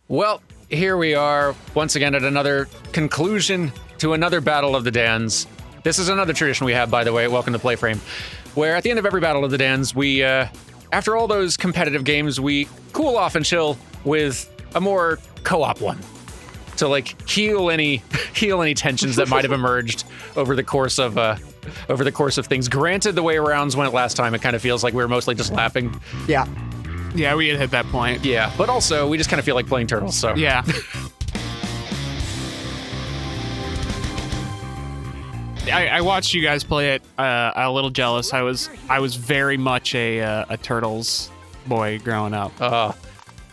Well, here we are once again at another conclusion to another Battle of the DANS. This is another tradition we have, by the way, welcome to PlayFrame, where at the end of every Battle of the DANS, we, after all those competitive games, we cool off and chill with a more co-op one to like heal any tensions that might have emerged over the course of things. Granted, the way rounds went last time, it kind of feels like we were mostly just laughing. Yeah. Yeah, we had hit that point. Yeah, but also we just kind of feel like playing Turtles, so. Yeah. I watched you guys play it. A little jealous. I was very much a Turtles boy growing up.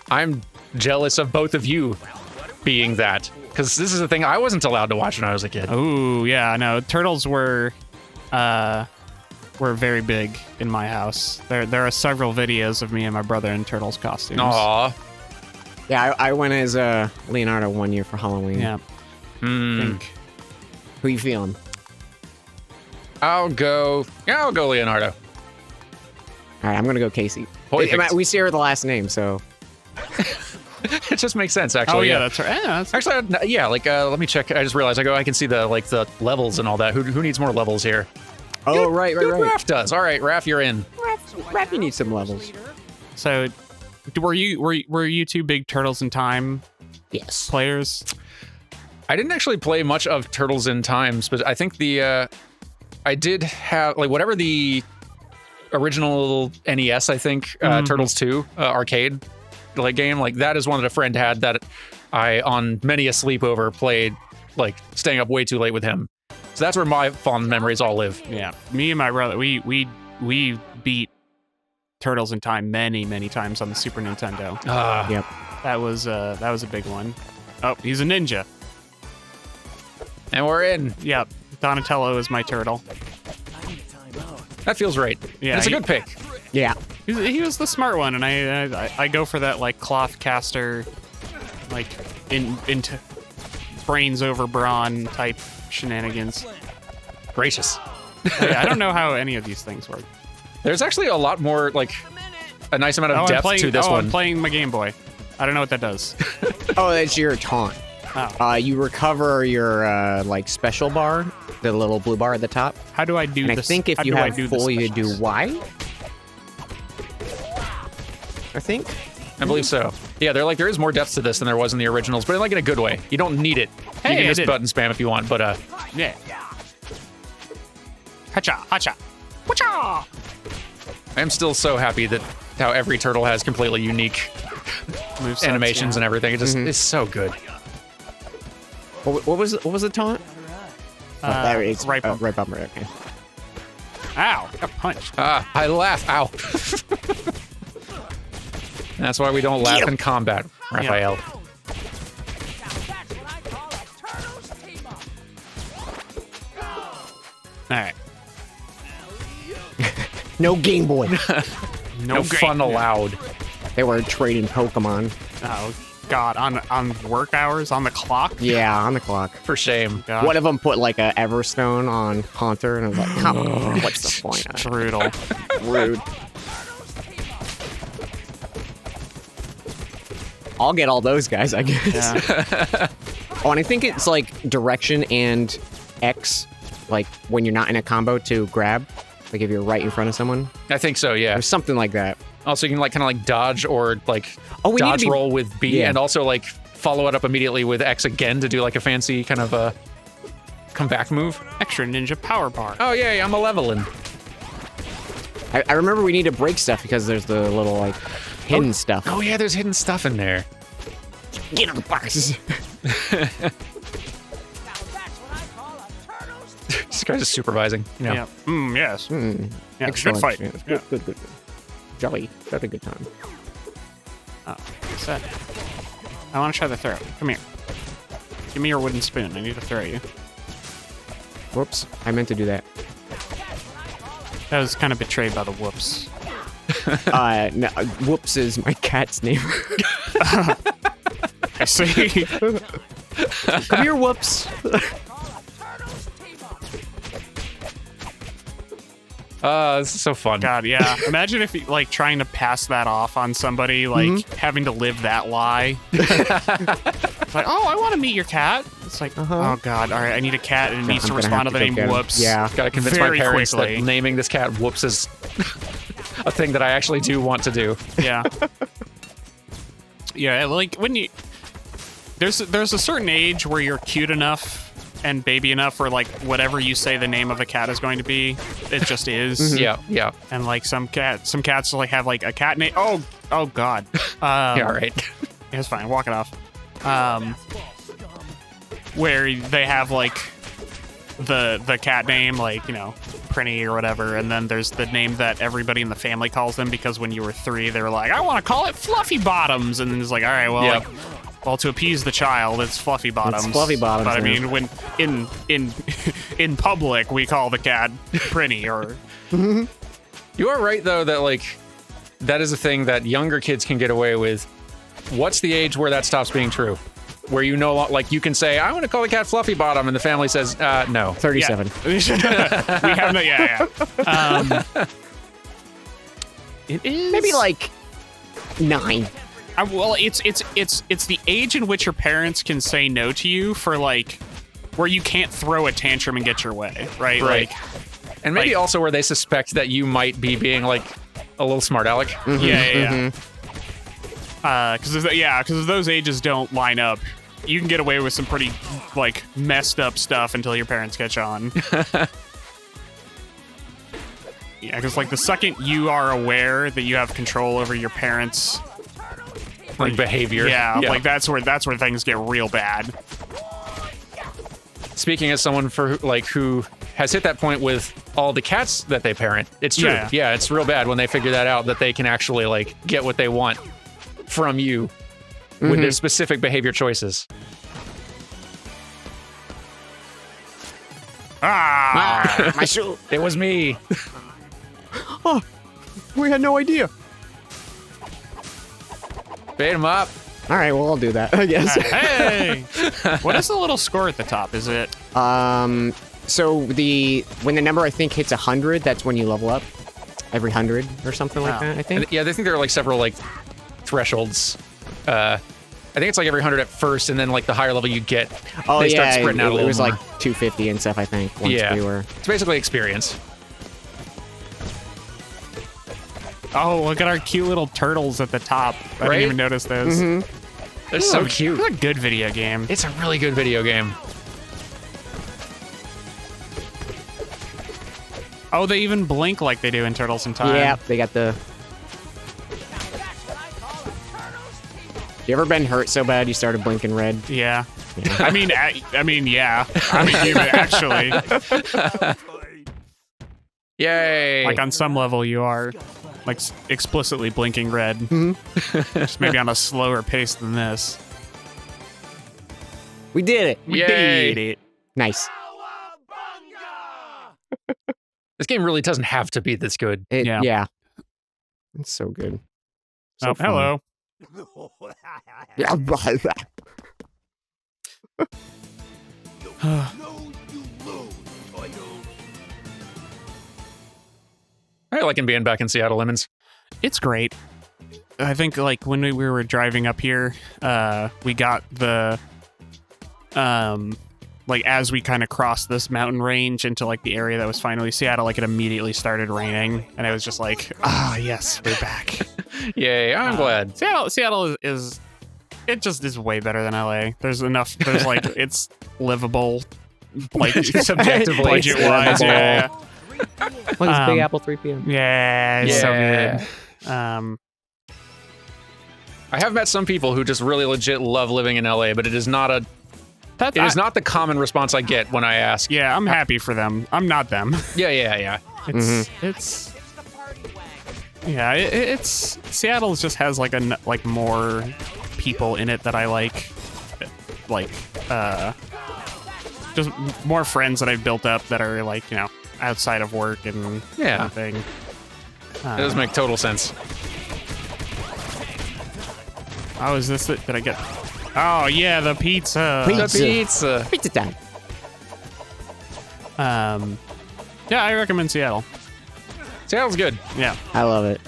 I'm jealous of both of you being that, because this is a thing I wasn't allowed to watch when I was a kid. Oh yeah, no, Turtles were very big in my house. There are several videos of me and my brother in Turtles costumes. Aw. Yeah, I went as Leonardo one year for Halloween. Yeah. Think. Who you feeling? I'll go Leonardo. All right, I'm gonna go Casey. Perfect. We share the last name, so. It just makes sense, actually. Oh yeah, that's right. Yeah, that's Actually, yeah. Like, let me check. I just realized I can see the levels and all that. Who needs more levels here? Oh, right. Raph does. All right, Raph, you're in. Raph, you need some levels. So, were you two big Turtles in Time? Yes. Players? I didn't actually play much of Turtles in Times, but I think I did have like whatever the original NES, I think, Turtles 2 arcade like game, like that is one that a friend had that I on many a sleepover played, like staying up way too late with him. So that's where my fond memories all live. Yeah, me and my brother, we beat Turtles in Time many times on the Super Nintendo. Yep. That was a big one. Oh, he's a ninja. And we're in. Yep, Donatello is my turtle. That feels right. Yeah, And it's a good pick. Yeah. He was the smart one, and I go for that like cloth caster, like into brains over brawn type shenanigans. Gracious. I don't know how any of these things work. There's actually a lot more, like a nice amount of depth to this one. I'm playing my Game Boy. I don't know what that does. Oh, that's your taunt. Oh. You recover your like special bar, the little blue bar at the top. How do I do And this? I think if you have full, you do Y. I think. I believe so. Yeah, there is more depth to this than there was in the originals, but like in a good way. You don't need it. Hey, you can I just did button spam if you want, but yeah. Hacha. Wacha! I'm still so happy that how every turtle has completely unique Movesets, animations yeah. and everything. It just is so good. What was the taunt? There it is. right bumper. Right bumper. Okay. Ow! Got punched. I laugh. Ow. That's why we don't laugh in combat, Raphael. All right. No Game Boy. No fun allowed. They were trading Pokemon. Oh God! On work hours, on the clock. Yeah, on the clock. For shame. God. One of them put like a Everstone on Haunter, and I was like, come on, what's the point? Brutal. Rude. I'll get all those guys, I guess. Yeah. Oh, and I think it's like direction and X, like when you're not in a combo to grab, like if you're right in front of someone. I think so, yeah. Or something like that. Also, you can like kind of like dodge or like we need to dodge be- roll with B, Yeah. and also like follow it up immediately with X again to do like a fancy kind of a comeback move. Extra ninja power bar. Oh yeah, I'm a leveling. I remember we need to break stuff because there's the little like hidden stuff. Oh yeah, there's hidden stuff in there. Get in the box. This guy's just supervising. You know. Yeah. Yes. Yeah. Excellent. Good fight. Yeah, good. Jolly. Had a good time. Oh, set. I want to try the throw. Come here. Give me your wooden spoon. I need to throw you. Whoops. I meant to do that. That was kind of betrayed by the whoops. No, Whoops is my cat's name. I see. Come here, Whoops. This is so fun. God, yeah. Imagine if, like, trying to pass that off on somebody, like, having to live that lie. It's like, oh, I want to meet your cat. It's like, oh, God. All right, I need a cat, and it needs to respond to the name Whoops. Yeah. Gotta convince Very my parents quickly. that naming this cat Whoops is a thing that I actually do want to do. Yeah. Yeah, like, when you... There's a certain age where you're cute enough and baby enough where, like, whatever you say the name of a cat is going to be, it just is. Yeah. And, like, some cats, like, have, like, a cat name. Oh, God. Yeah, all right. Yeah, it's fine. Walk it off. Where they have, like, the cat name, like, you know, Prinny or whatever, and then there's the name that everybody in the family calls them because when you were 3, they were like, I want to call it Fluffy Bottoms, and then it's like, all right, well, Yep. like, well, to appease the child, it's Fluffy Bottoms. It's Fluffy Bottoms, But I yeah. mean, when in public, we call the cat Prinny or You are right, though, that, like, that is a thing that younger kids can get away with. What's the age where that stops being true? Where you know, like, you can say, I want to call the cat Fluffy Bottom, and the family says, no. 37. we have no, yeah. It is Maybe like 9. well, it's the age in which your parents can say no to you for, like, where you can't throw a tantrum and get your way, right? Right. Like, And maybe like- also where they suspect that you might be being, like, a little smart aleck. yeah. Because if those ages don't line up, you can get away with some pretty, like, messed up stuff until your parents catch on. Yeah, because, like, the second you are aware that you have control over your parents' Like, behavior. like that's where things get real bad. Speaking as someone who has hit that point with all the cats that they parent, it's true. Yeah. Yeah, it's real bad when they figure that out, that they can actually, like, get what they want from you with their specific behavior choices. My shoe. It was me. We had no idea. Bait him up. All right, well, I'll do that, I guess. Hey! What is the little score at the top? Is it... So when the number I think hits 100, that's when you level up. Every 100 or something like that, I think. Yeah, I think there are, like, several, like, thresholds. I think it's like every 100 at first, and then, like, the higher level you get, they start spreading out a it little was more. like 250 and stuff, I think, once Yeah. we were... It's basically experience. Oh, look at our cute little turtles at the top. I Right? didn't even notice those. They're so cute. It's a good video game. It's a really good video game. Oh, they even blink like they do in Turtles in Time. Yeah, they got the... You ever been hurt so bad you started blinking red? Yeah. I mean, yeah. I'm a human, actually. Yay. Like, on some level, you are, like, explicitly blinking red. Just maybe on a slower pace than this. We did it. We Yay. did it. Nice. This game really doesn't have to be this good. Yeah. It's so good. Oh, fun. hello. I like being back in Seattle, Lemons. It's great. I think, like, when we were driving up here, we got the, like, as we kind of crossed this mountain range into, like, the area that was finally Seattle, like, it immediately started raining, and I was just like, yes, we're back. Yay, I'm glad. Seattle is it just is way better than LA. There's like, it's livable, like, Subjectively, budget-wise, it's yeah. Look, it's Big Apple 3 p.m. Yeah, it's Yeah. so good. I have met some people who just really legit love living in LA, but it is not not the common response I get when I ask. Yeah, I'm happy for them. I'm not them. Yeah. It's Seattle just has like more people in it that I like just more friends that I've built up that are, like, you know, outside of work and Yeah. thing. It does make total sense. Oh, is this it? Did I get? Oh yeah, the pizza. The pizza. Pizza time. Yeah, I recommend Seattle. Seattle's good. Yeah. I love it.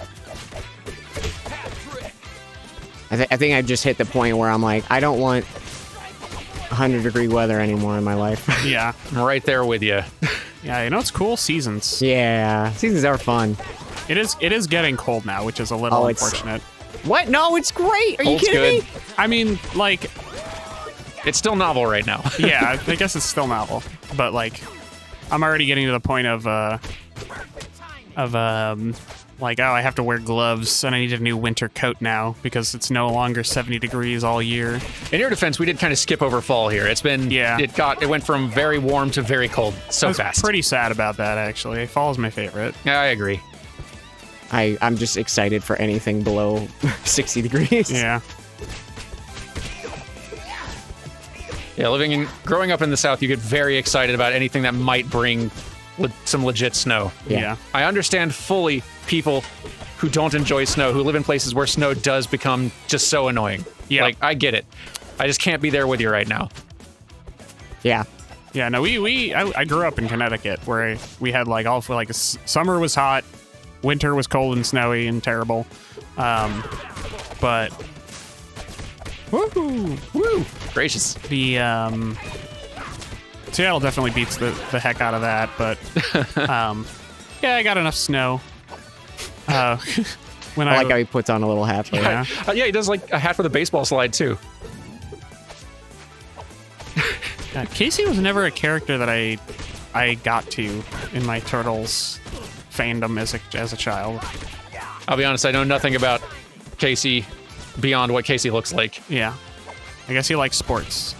I think I've just hit the point where I'm like, I don't want 100-degree weather anymore in my life. Yeah. I'm right there with you. Yeah, you know it's cool? Seasons. Yeah, seasons are fun. It is getting cold now, which is a little unfortunate. What? No, it's great. Are you Cold's kidding good. me? I mean, like, It's still novel right now. yeah, I guess it's still novel, but like, I'm already getting to the point of like, oh, I have to wear gloves and I need a new winter coat now because it's no longer 70 degrees all year. In your defense, we did kind of skip over fall here. It's been, it went from very warm to very cold so I was fast. pretty sad about that, actually. Fall is my favorite. Yeah, I agree. I'm just excited for anything below 60 degrees. Yeah. Yeah, growing up in the South, you get very excited about anything that might bring some legit snow. Yeah. I understand fully people who don't enjoy snow, who live in places where snow does become just so annoying. Yeah. Like, I get it. I just can't be there with you right now. Yeah. Yeah, no, I grew up in Connecticut where we had like summer was hot, winter was cold and snowy and terrible. But woohoo, Woo! Gracious. the Seattle definitely beats the heck out of that, but yeah, I got enough snow. When I like how he puts on a little hat for Yeah. that. Yeah, he does like a hat for the baseball slide too. Casey was never a character that I got to in my Turtles fandom as a child. I'll be honest, I know nothing about Casey beyond what Casey looks like. Yeah, I guess he likes sports.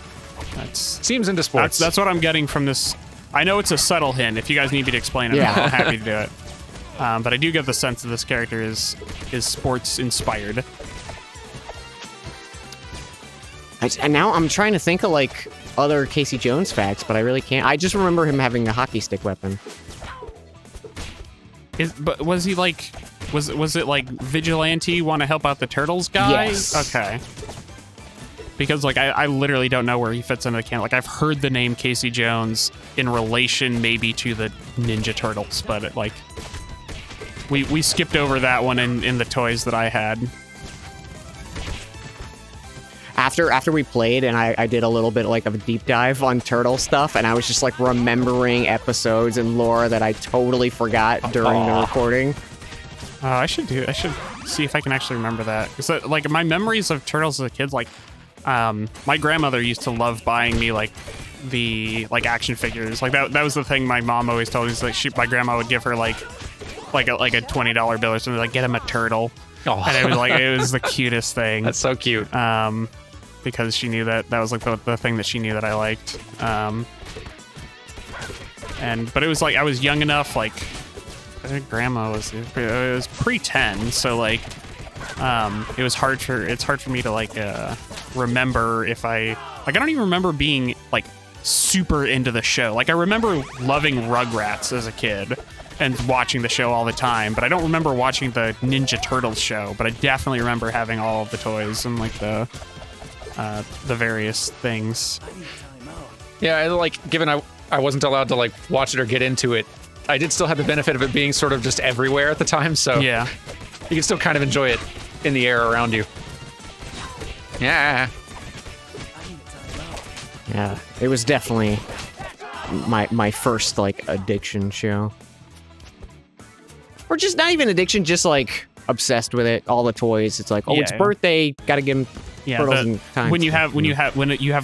Seems into sports. That's what I'm getting from this. I know it's a subtle hint. If you guys need me to explain it, Yeah. I'm happy to do it. But I do get the sense that this character is sports inspired. And now I'm trying to think of like other Casey Jones facts, but I really can't. I just remember him having a hockey stick weapon. But was he like? Was it like vigilante? Want to help out the Turtles guy? Yes. Okay. Because like I literally don't know where he fits into the canon. Like I've heard the name Casey Jones in relation maybe to the Ninja Turtles, but we skipped over that one in the toys that I had. After we played and I did a little bit like of a deep dive on turtle stuff, and I was just like remembering episodes and lore that I totally forgot during the recording. I should see if I can actually remember that. Because like my memories of Turtles as a kid, like my grandmother used to love buying me like the action figures. Like that was the thing my mom always told me. Is like my grandma would give her like a $20 bill or something, like get him a turtle. Oh. And it was the cutest thing. That's so cute. Because she knew that was like the thing that she knew that I liked. But it was like I was young enough, like I think grandma was pre-10, so like it's hard for me to like remember if I don't even remember being like super into the show. Like I remember loving Rugrats as a kid and watching the show all the time, but I don't remember watching the Ninja Turtles show. But I definitely remember having all of the toys and like the various things. Yeah, like given I wasn't allowed to like watch it or get into it, I did still have the benefit of it being sort of just everywhere at the time, so Yeah. you can still kind of enjoy it in the air around you. Yeah. Yeah, it was definitely my first like addiction show. Or just not even addiction, just like obsessed with it. All the toys. It's like, oh, it's birthday, gotta give him turtles and time. When you have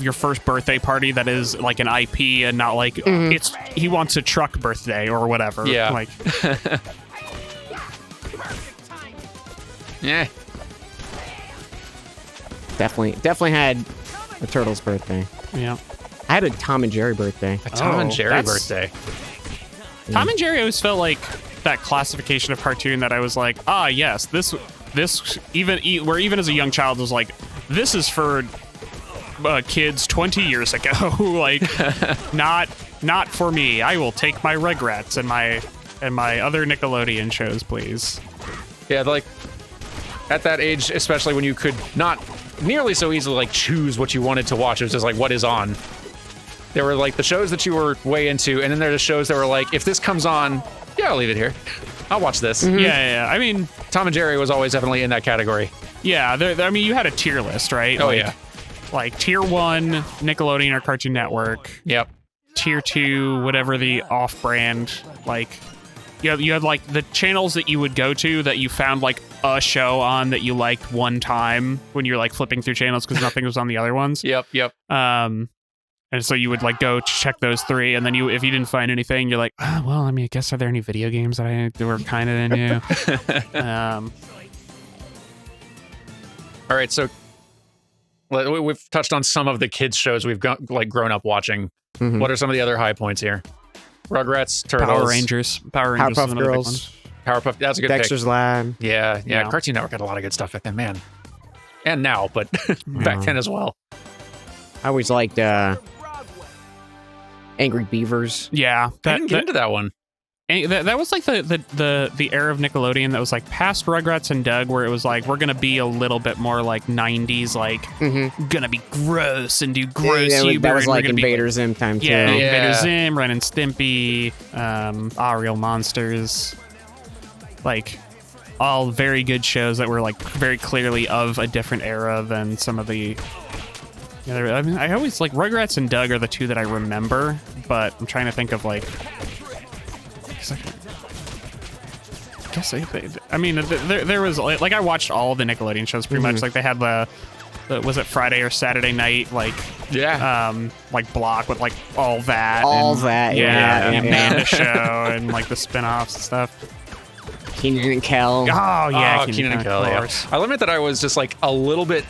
your first birthday party that is like an IP and not like he wants a truck birthday or whatever. Yeah. Like Yeah. Definitely had a turtle's birthday. yeah. I had a Tom and Jerry birthday. A Tom and Jerry that's- birthday. Tom and Jerry always felt like that classification of cartoon that I was like, yes, this even as a young child was like, this is for kids 20 years ago. Like, not for me. I will take my Rugrats and my other Nickelodeon shows, please. Yeah, like at that age, especially when you could not nearly so easily like choose what you wanted to watch. It was just like what is on. There were like the shows that you were way into, and then there are the shows that were like, if this comes on, yeah, I'll leave it here. I'll watch this. Yeah. I mean, Tom and Jerry was always definitely in that category. yeah. I mean, you had a tier list, right? Oh, like, yeah. Like tier 1, Nickelodeon or Cartoon Network. Yep. Tier 2, whatever the off-brand, like you had like the channels that you would go to that you found like a show on that you liked one time when you're like flipping through channels because nothing was on the other ones. Yep. And so you would like go check those 3, and then if you didn't find anything, you're like, oh, well, I mean, I guess are there any video games that were kind of into? All right, so we've touched on some of the kids shows we've grown up watching. What are some of the other high points here? Rugrats, Turtles, Power Rangers Powerpuff is another big Girls, Powerpuff. That's a good Dexter's Lab. pick. Yeah. Yeah. Cartoon Network had a lot of good stuff back then, man. And now, but back then as well. I always liked Angry Beavers. Yeah, I didn't get into that one. that was like the era of Nickelodeon that was like past Rugrats and Doug, where it was like we're gonna be a little bit more like 90s, like gonna be gross and do gross humor. That was like and Invader Zim time too. Yeah, Invader Zim, Ren and Stimpy, Real Monsters, like all very good shows that were like very clearly of a different era than some of the. I mean, I always like Rugrats and Doug are the 2 that I remember, but I'm trying to think of like. I guess I mean, there was like I watched all the Nickelodeon shows pretty much. Like they had the was it Friday or Saturday night, like like block with like all that, yeah, the Amanda show and like the spin-offs and stuff. Keenan and Kel. Oh yeah, Keenan and Kel. Yeah. I'll admit that I was just like a little bit.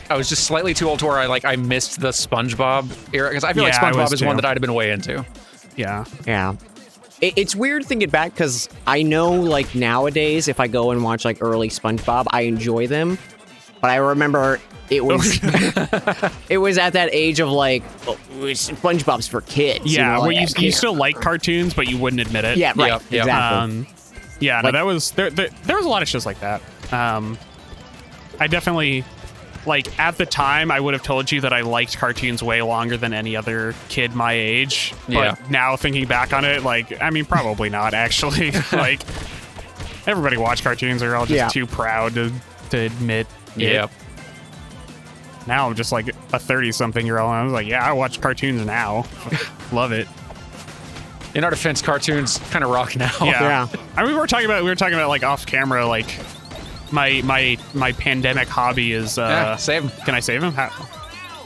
I was just slightly too old to where I missed the SpongeBob era, because I feel like SpongeBob is one that I'd have been way into. Yeah. It's weird thinking back, because I know like nowadays if I go and watch like early SpongeBob, I enjoy them, but I remember it was it was at that age of like SpongeBob's for kids. Yeah, where you still like cartoons, but you wouldn't admit it. Yeah, right. Yep. Exactly. Yeah, no, that was there was a lot of shows like that. I definitely. Like, at the time, I would have told you that I liked cartoons way longer than any other kid my age. But now, thinking back on it, like, I mean, probably not, actually. Like, everybody watched cartoons. They're all just too proud to admit it. Now I'm just like a 30-something-year-old, and I was like, yeah, I watch cartoons now. Love it. In our defense, cartoons kind of rock now. Yeah. I mean, we were talking about like, off-camera, like... My pandemic hobby is save him. Can I save him?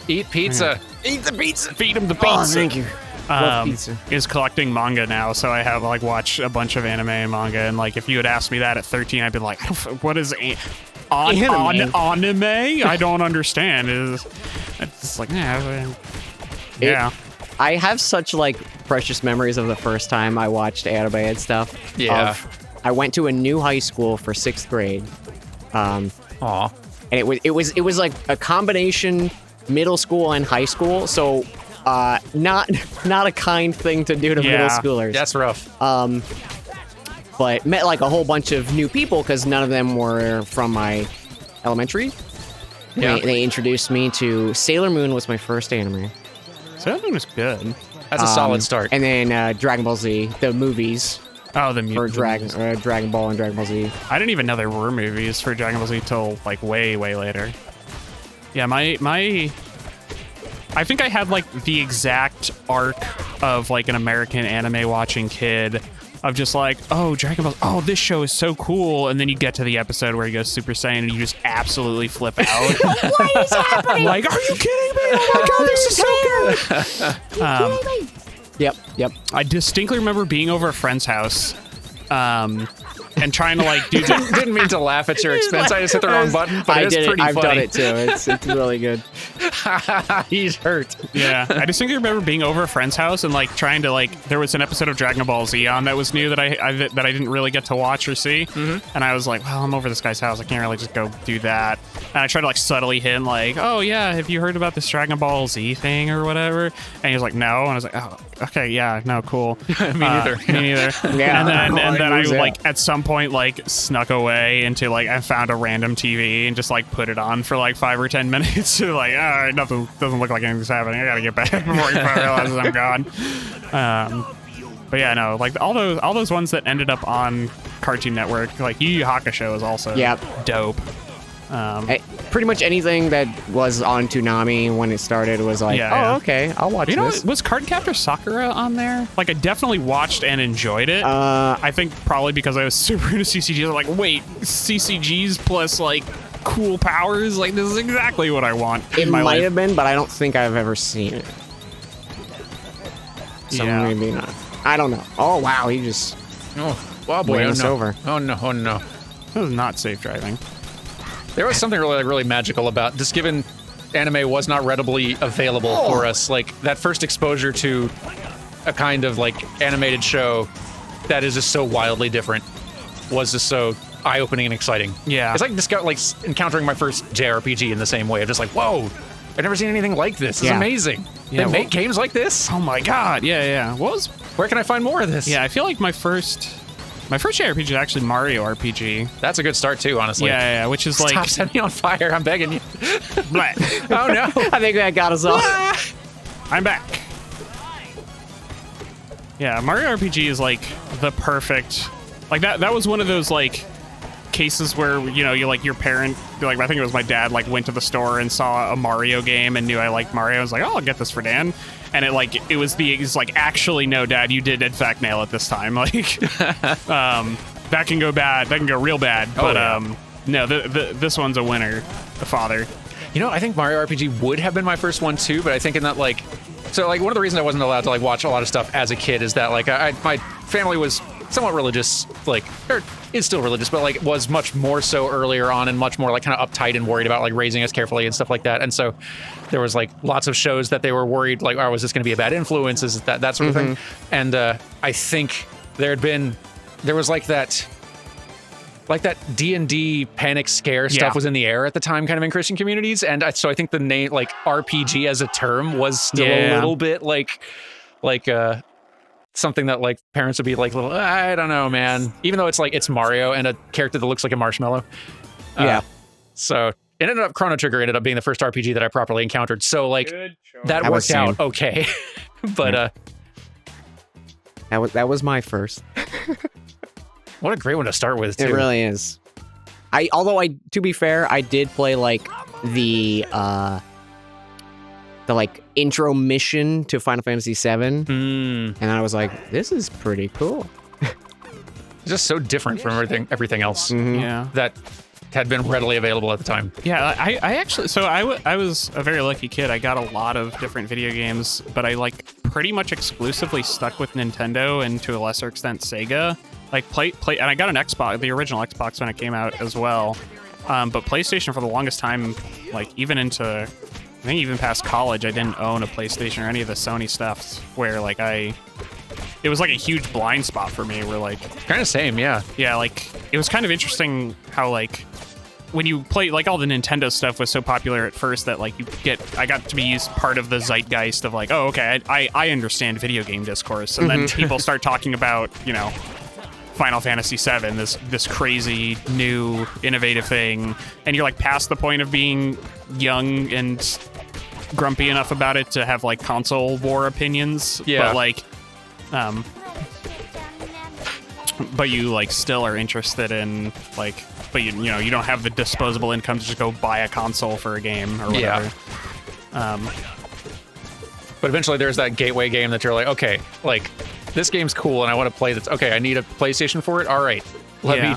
Eat pizza. Eat the pizza. Feed him the pizza. Oh, thank you. Love pizza. Is collecting manga now, so I have like watched a bunch of anime and manga, and like if you had asked me that at 13, I'd be like, what is anime? I don't understand. It's like yeah. I have such like precious memories of the first time I watched anime and stuff. Yeah. I went to a new high school for 6th grade. And it was like a combination middle school and high school, so not a kind thing to do to middle schoolers. That's rough. But met like a whole bunch of new people because none of them were from my elementary. Yeah. They introduced me to Sailor Moon. Was my first anime. Sailor Moon was good. That's a solid start. And then Dragon Ball Z, the movies. Oh, the for Dragon Ball and Dragon Ball Z. I didn't even know there were movies for Dragon Ball Z till like way later. Yeah, my I think I had like the exact arc of like an American anime watching kid of just like, oh, Dragon Ball, oh, this show is so cool, and then you get to the episode where he goes Super Saiyan and you just absolutely flip out. What is happening? Like, are you kidding me? Oh my god, this is so good. Are you kidding me? Yep. I distinctly remember being over a friend's house, and trying to like do. Didn't mean to laugh at your expense. I just hit the wrong button, but it's pretty I've funny. done it too. It's really good. He's hurt. Yeah, I distinctly remember being over a friend's house and like trying to like. There was an episode of Dragon Ball Z on that was new that I didn't really get to watch or see, and I was like, well, I'm over this guy's house. I can't really just go do that. And I tried to like subtly hint like, oh yeah, have you heard about this Dragon Ball Z thing or whatever? And he was like, no. And I was like, oh, okay, yeah, no, cool. Me neither. Me neither. Yeah. And then I like at some point like snuck away into like I found a random TV and just like put it on for like 5 or 10 minutes. Like, all right, nothing doesn't look like anything's happening. I gotta get back before he realizes I'm gone. But yeah, no, like all those ones that ended up on Cartoon Network, like Yu Yu Hakusho is also dope. Pretty much anything that was on Toonami when it started was like, okay, I'll watch this. Was Cardcaptor Sakura on there? Like, I definitely watched and enjoyed it. I think probably because I was super into CCGs. I'm like, wait, CCGs plus, like, cool powers? Like, this is exactly what I want in my life. It might have been, but I don't think I've ever seen it. So maybe not. I don't know. Oh, wow, he just... Oh, boy, ran us over. Oh, no, oh, no. That was not safe driving. There was something really magical about just given anime was not readily available for us. Like that first exposure to a kind of like animated show that is just so wildly different was just so eye-opening and exciting. Yeah, it's like encountering my first JRPG in the same way. I'm just like, whoa, I've never seen anything like this. It's amazing. They make games like this. Oh my god. Yeah. Where can I find more of this? Yeah, I feel like my first JRPG is actually Mario RPG. That's a good start too, honestly. Yeah, which is like... Stop setting me on fire, I'm begging you. Oh no. I think that got us all. I'm back. Yeah, Mario RPG is like the perfect... Like that was one of those like cases where, you know, you like your parent, like I think it was my dad, like went to the store and saw a Mario game and knew I liked Mario. I was like, oh, I'll get this for Dan. And it's like, actually, no, Dad, you did in fact nail it this time. Like, that can go bad. That can go real bad. But no, this one's a winner. The father. You know, I think Mario RPG would have been my first one too, but I think in that like, so like one of the reasons I wasn't allowed to like watch a lot of stuff as a kid is that like my family was somewhat religious, like, or is still religious, but like was much more so earlier on and much more like kind of uptight and worried about like raising us carefully and stuff like that. And so there was like lots of shows that they were worried like, oh, was this going to be a bad influence? Is that sort of thing? And I think there was like that D&D panic scare stuff was in the air at the time kind of in Christian communities. And so I think the name like RPG as a term was still a little bit like something that like parents would be like, little, I don't know, man. Even though it's like it's Mario and a character that looks like a marshmallow. So it ended up Chrono Trigger ended up being the first RPG that I properly encountered. So like that worked out okay. But that was my first. What a great one to start with too. It really is. To be fair, I did play like the like intro mission to Final Fantasy VII, and I was like, "This is pretty cool." Just so different from everything else. Yeah, that had been readily available at the time. Yeah, I actually, so I was a very lucky kid. I got a lot of different video games, but I like pretty much exclusively stuck with Nintendo and to a lesser extent Sega. Like play, and I got an Xbox, the original Xbox when it came out as well. But PlayStation for the longest time, like even into, I think even past college, I didn't own a PlayStation or any of the Sony stuff. Where like it was like a huge blind spot for me. Where like kind of same, yeah. Like it was kind of interesting how like when you play like all the Nintendo stuff was so popular at first that like I got to be used part of the zeitgeist of like, oh okay, I understand video game discourse, and then people start talking about, you know, Final Fantasy VII, this crazy new innovative thing, and you're like past the point of being young and grumpy enough about it to have like console war opinions. But like but you like still are interested in like, but you know you don't have the disposable income to just go buy a console for a game or whatever. But eventually there's that gateway game that you're like, okay, like this game's cool and I want to play this. Okay, I need a PlayStation for it. All right, let me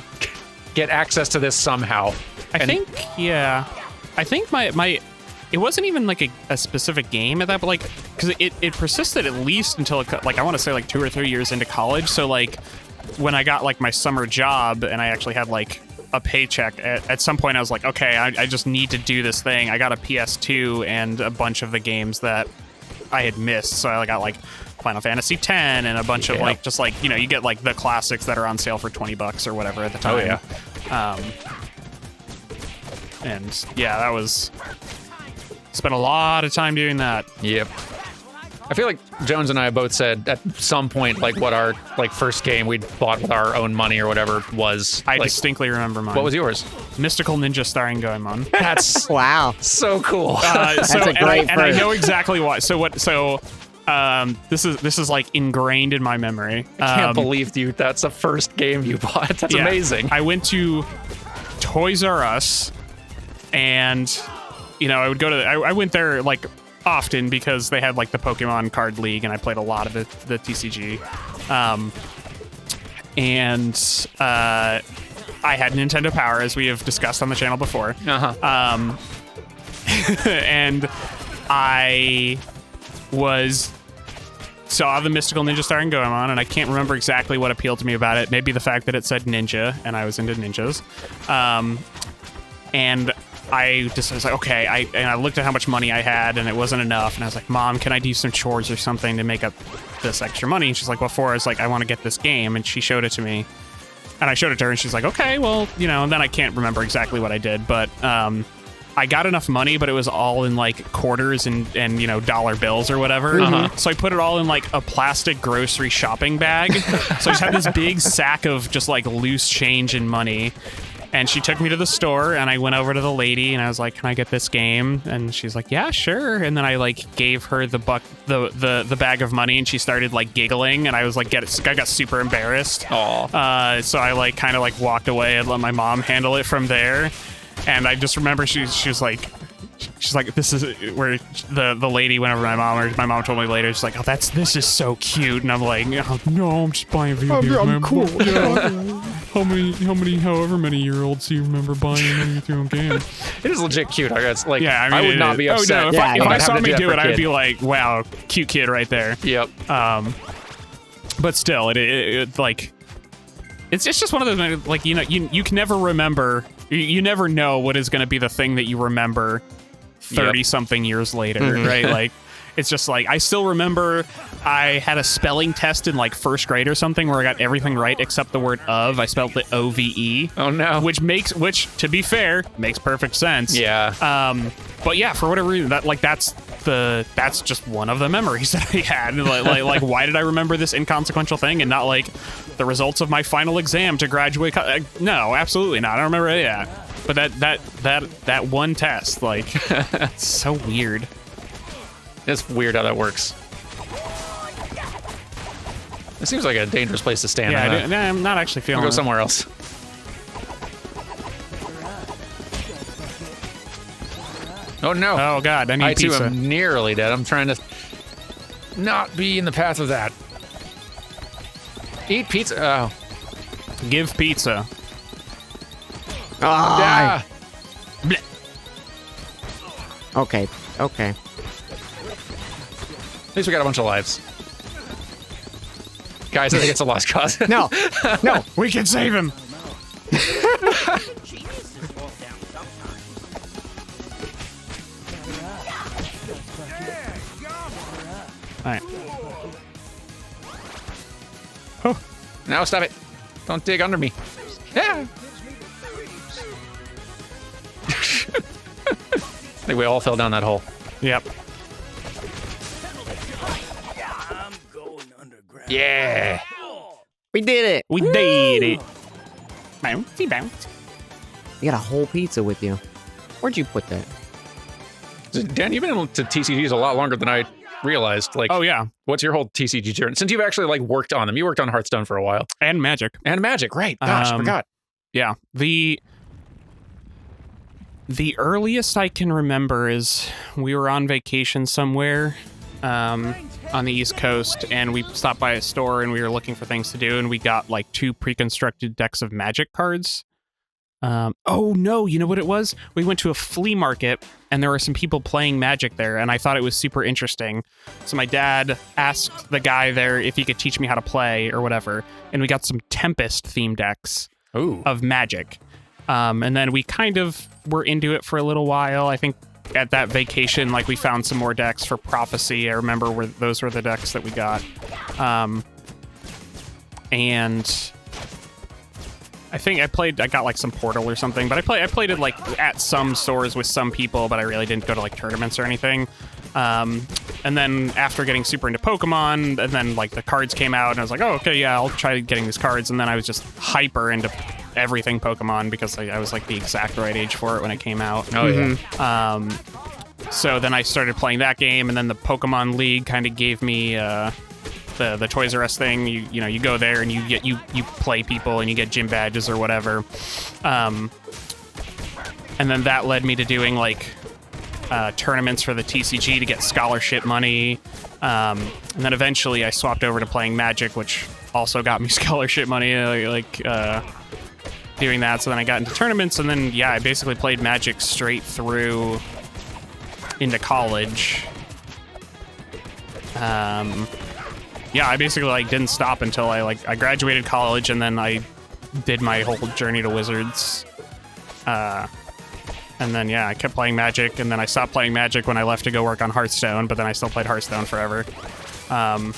get access to this somehow. I think my it wasn't even like a specific game at that, but like because it persisted at least until like I want to say like 2 or 3 years into college. So like when I got like my summer job and I actually had like a paycheck, at some point I was like, okay, I just need to do this thing. I got a PS2 and a bunch of the games that I had missed. So I got like Final Fantasy X and a bunch of like, just like, you know, you get like the classics that are on sale for $20 or whatever at the time. And yeah, that was, spent a lot of time doing that. Yep. I feel like Jones and I both said at some point, like, what our like first game we'd bought with our own money or whatever was. I like, distinctly remember mine. What was yours? Mystical Ninja starring Goemon. That's wow, so cool. That's a great and I know exactly why. So This is like ingrained in my memory. I can't believe that's the first game you bought. That's amazing. I went to Toys R Us, and I would go to I went there like often because they had like the Pokemon card league, and I played a lot of the TCG. And I had Nintendo Power, as we have discussed on the channel before. And I saw the Mystical Ninja Star and Goemon, and I can't remember exactly what appealed to me about it. Maybe the fact that it said ninja, and I was into ninjas. And I was like, okay. I looked at how much money I had, and it wasn't enough. And I was like, Mom, can I do some chores or something to make up this extra money? And she's like, what for? I was like, I want to get this game. And she showed it to me. And I showed it to her, and she's like, okay, well, and then I can't remember exactly what I did. But I got enough money, but it was all in like quarters and dollar bills or whatever. So I put it all in like a plastic grocery shopping bag. So I just had this big sack of just like loose change and money. And she took me to the store, and I went over to the lady, and I was like, can I get this game? And she's like, yeah, sure. And then I like gave her the bag of money, and she started like giggling, and I was like, I got super embarrassed. Aww. So I like kind of like walked away and let my mom handle it from there. And I just remember she was like, this is where the lady went over to my mom, or my mom told me later, she's like, this is so cute. And I'm like, oh, no, I'm just buying a video game. I'm cool. Yeah. However many year-olds do you remember buying your own game? It is legit cute. I guess like yeah, I would not be upset. Oh, no, if I saw me do it, I'd be like, wow, cute kid right there. Yep. But still, it like, it's just one of those, like, you can never remember. You never know what is going to be the thing that you remember 30-something years later, right? Like, it's just like, I still remember I had a spelling test in like first grade or something where I got everything right except the word of. I spelled it OVE. Oh no. Which to be fair, makes perfect sense. Yeah. But yeah, for whatever reason, that's just one of the memories that I had. Like why did I remember this inconsequential thing and not like the results of my final exam to graduate? No, absolutely not. I don't remember any of that. But that one test, like, it's so weird. It's weird how that works. It seems like a dangerous place to stand. Yeah, I'm not actually feeling I'll go it. somewhere else. Oh no. Oh god, I need I pizza. too am nearly dead. I'm trying to not be in the path of that. Eat pizza. Oh. Give pizza. Ah. Blech. Okay. At least we got a bunch of lives. Guys, I think it's a lost cause. No. We can save him. All right. Oh. Now stop it. Don't dig under me. Yeah. I think we all fell down that hole. Yep. Yeah. We did it. We did it. Bouncy bounce. You got a whole pizza with you. Where'd you put that? Dan, you've been to TCGs a lot longer than I realized. Like, oh yeah. What's your whole TCG journey? Since you've actually like worked on them, you worked on Hearthstone for a while. And Magic. And Magic, right? Gosh, I forgot. Yeah. The earliest I can remember is we were on vacation somewhere on the East Coast, and we stopped by a store and we were looking for things to do, and we got like 2 pre-constructed decks of Magic cards. Oh no, you know what it was? We went to a flea market and there were some people playing Magic there, and I thought it was super interesting. So my dad asked the guy there if he could teach me how to play or whatever, and we got some Tempest themed decks of Magic. And then we kind of were into it for a little while. I think at that vacation, like, we found some more decks for Prophecy. I remember those were the decks that we got. And I think I got like some Portal or something, but I played it like at some stores with some people, but I really didn't go to like tournaments or anything. And then after getting super into Pokemon, and then like the cards came out, and I was like, oh, okay, yeah, I'll try getting these cards. And then I was just hyper into everything Pokemon because I was like the exact right age for it when it came out. Oh, yeah. So then I started playing that game, and then the Pokemon League kind of gave me the Toys R Us thing. You go there and you play people and you get gym badges or whatever. And then that led me to doing like tournaments for the TCG to get scholarship money. And then eventually I swapped over to playing Magic, which also got me scholarship money, doing that. So then I got into tournaments, and then, I basically played Magic straight through into college. I basically didn't stop until I graduated college, and then I did my whole journey to Wizards. And then, I kept playing Magic, and then I stopped playing Magic when I left to go work on Hearthstone, but then I still played Hearthstone forever. I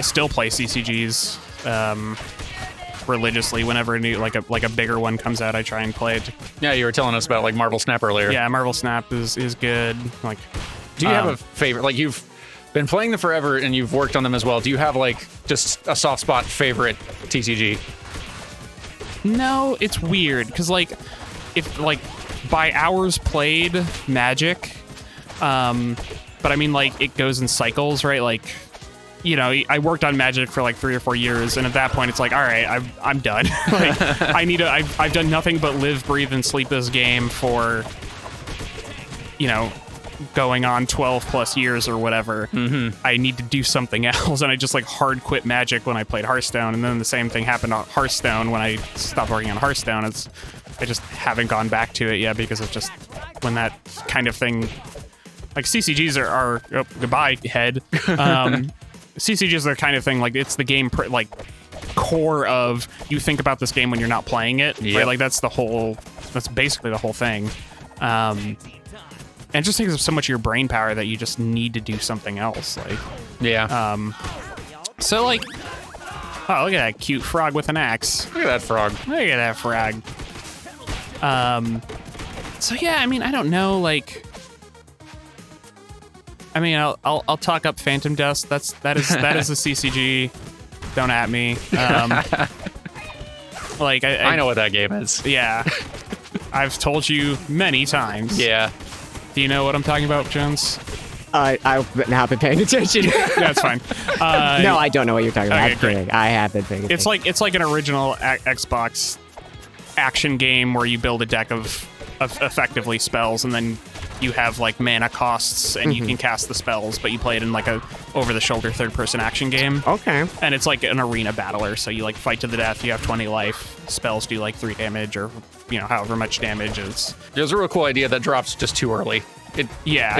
still play CCGs religiously whenever a new, a bigger one comes out. I try and play it. Yeah, you were telling us about Marvel Snap earlier. Yeah, Marvel Snap is good. Do you have a favorite? You've been playing them forever, and you've worked on them as well. Do you have just a soft spot favorite TCG? No, it's weird because if by hours played, Magic, but I mean it goes in cycles, right? I worked on Magic for 3 or 4 years, and at that point it's all right, I'm done. I've done nothing but live, breathe, and sleep this game for going on 12 plus years or whatever. I need to do something else, and I just hard quit Magic when I played Hearthstone, and then the same thing happened on Hearthstone when I stopped working on Hearthstone. I just haven't gone back to it yet because it's just when that kind of thing, CCGs are goodbye head. CCGs are the kind of thing it's the game core of you think about this game when you're not playing it, right? That's basically the whole thing. And it just takes up so much of your brain power that you just need to do something else. So oh, look at that cute frog with an axe. Look at that frog. Look at that frog. I don't know, I'll talk up Phantom Dust. That is a CCG. Don't at me. I know what that game is. Yeah. I've told you many times. Yeah. Do you know what I'm talking about, Jones? I've not been paying attention. That's fine. No, I don't know what you're talking about. Okay, great. I have been paying attention. It's like an original Xbox action game where you build a deck of effectively spells, and then you have mana costs, and you can cast the spells, but you play it in a over-the-shoulder third-person action game. Okay. And it's an arena battler, so you fight to the death. You have 20 life. Spells do 3 damage, or however much damage is. It was a real cool idea that dropped just too early. I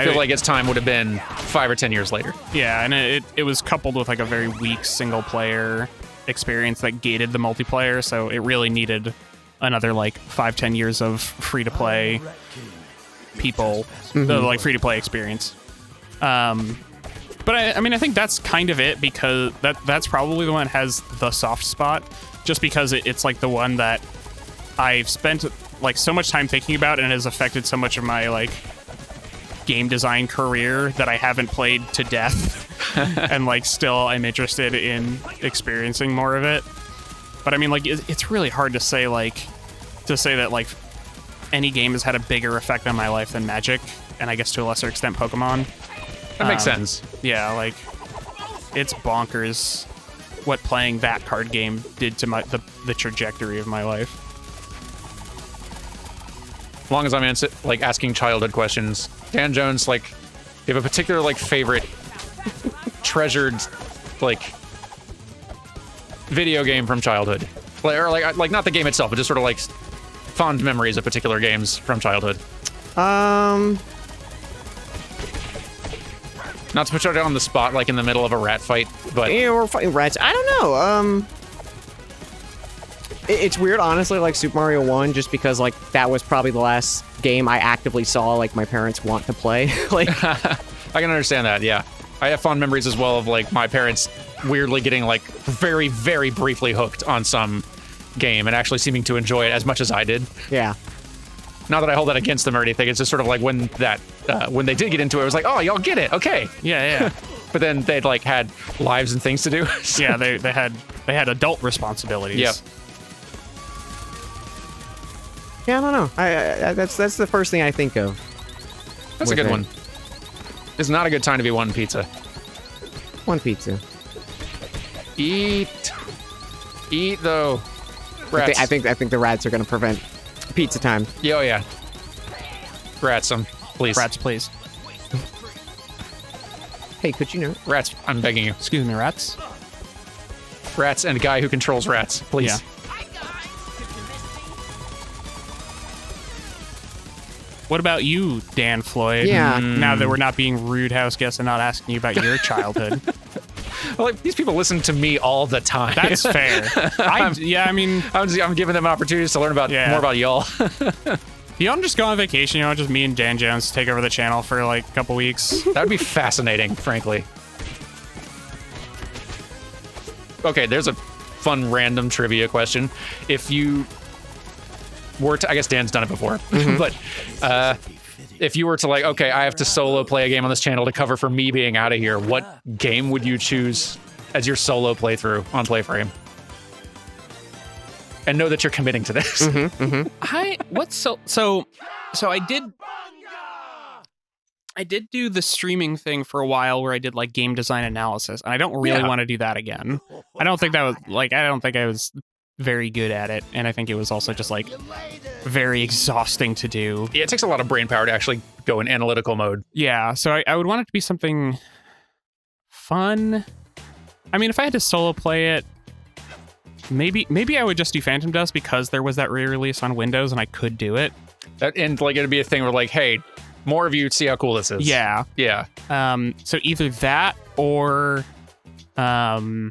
feel like its time would have been 5 or 10 years later. Yeah, and it was coupled with a very weak single-player experience that gated the multiplayer, so it really needed another 5-10 years of free-to-play people, the free-to-play experience. But I think that's kind of it, because that's probably the one that has the soft spot, just because it's the one that I've spent so much time thinking about, and it has affected so much of my game design career that I haven't played to death. And still I'm interested in experiencing more of it. But it's really hard to say that any game has had a bigger effect on my life than Magic, and I guess to a lesser extent Pokemon. That makes sense. Yeah, it's bonkers what playing that card game did to the trajectory of my life. As long as I'm asking childhood questions, Dan Jones, you have a particular favorite treasured video game from childhood, or not the game itself, but just sort of fond memories of particular games from childhood. Not to put you on the spot, in the middle of a rat fight, but yeah, we're fighting rats. I don't know. It's weird, honestly, Super Mario 1, just because, that was probably the last game I actively saw, my parents want to play. I can understand that, yeah. I have fond memories as well of, my parents weirdly getting, very, very briefly hooked on some game and actually seeming to enjoy it as much as I did. Yeah. Not that I hold that against them or anything, it's just sort of when they did get into it, it was oh, y'all get it, okay. Yeah. But then they'd, had lives and things to do. So. Yeah, they had adult responsibilities. Yep. Yeah, I don't know. That's the first thing I think of. That's a good one. It's not a good time to be wanting pizza. One pizza. Eat. Eat, though. Rats. I think the rats are going to prevent pizza time. Yeah, oh, yeah. Rats them, please. Rats, please. Hey, could you know? Rats, I'm begging you. Excuse me, rats. Rats and a guy who controls rats, please. Yeah. What about you, Dan Floyd? Yeah. Now that we're not being rude house guests and not asking you about your childhood. Well, like, these people listen to me all the time. That's fair. I mean... I'm giving them opportunities to learn about more about y'all. You don't just go on vacation, you know, just me and Dan Jones take over the channel for like a couple weeks. That'd be fascinating, frankly. Okay, there's a fun random trivia question. If you were to, I guess Dan's done it before, but if you were to like, okay, I have to solo play a game on this channel to cover for me being out of here, what game would you choose as your solo playthrough on PlayFrame? And know that you're committing to this. So I did do the streaming thing for a while where I did like game design analysis, and I don't really want to do that again. I don't think I was very good at it, and I think it was also just like very exhausting to do. Yeah, it takes a lot of brain power to actually go in analytical mode. Yeah, so I would want it to be something fun. I mean, if I had to solo play it, maybe I would just do Phantom Dust because there was that re-release on Windows and I could do it. And like it'd be a thing where like, hey, more of you see how cool this is. Yeah. Yeah. So either that or if I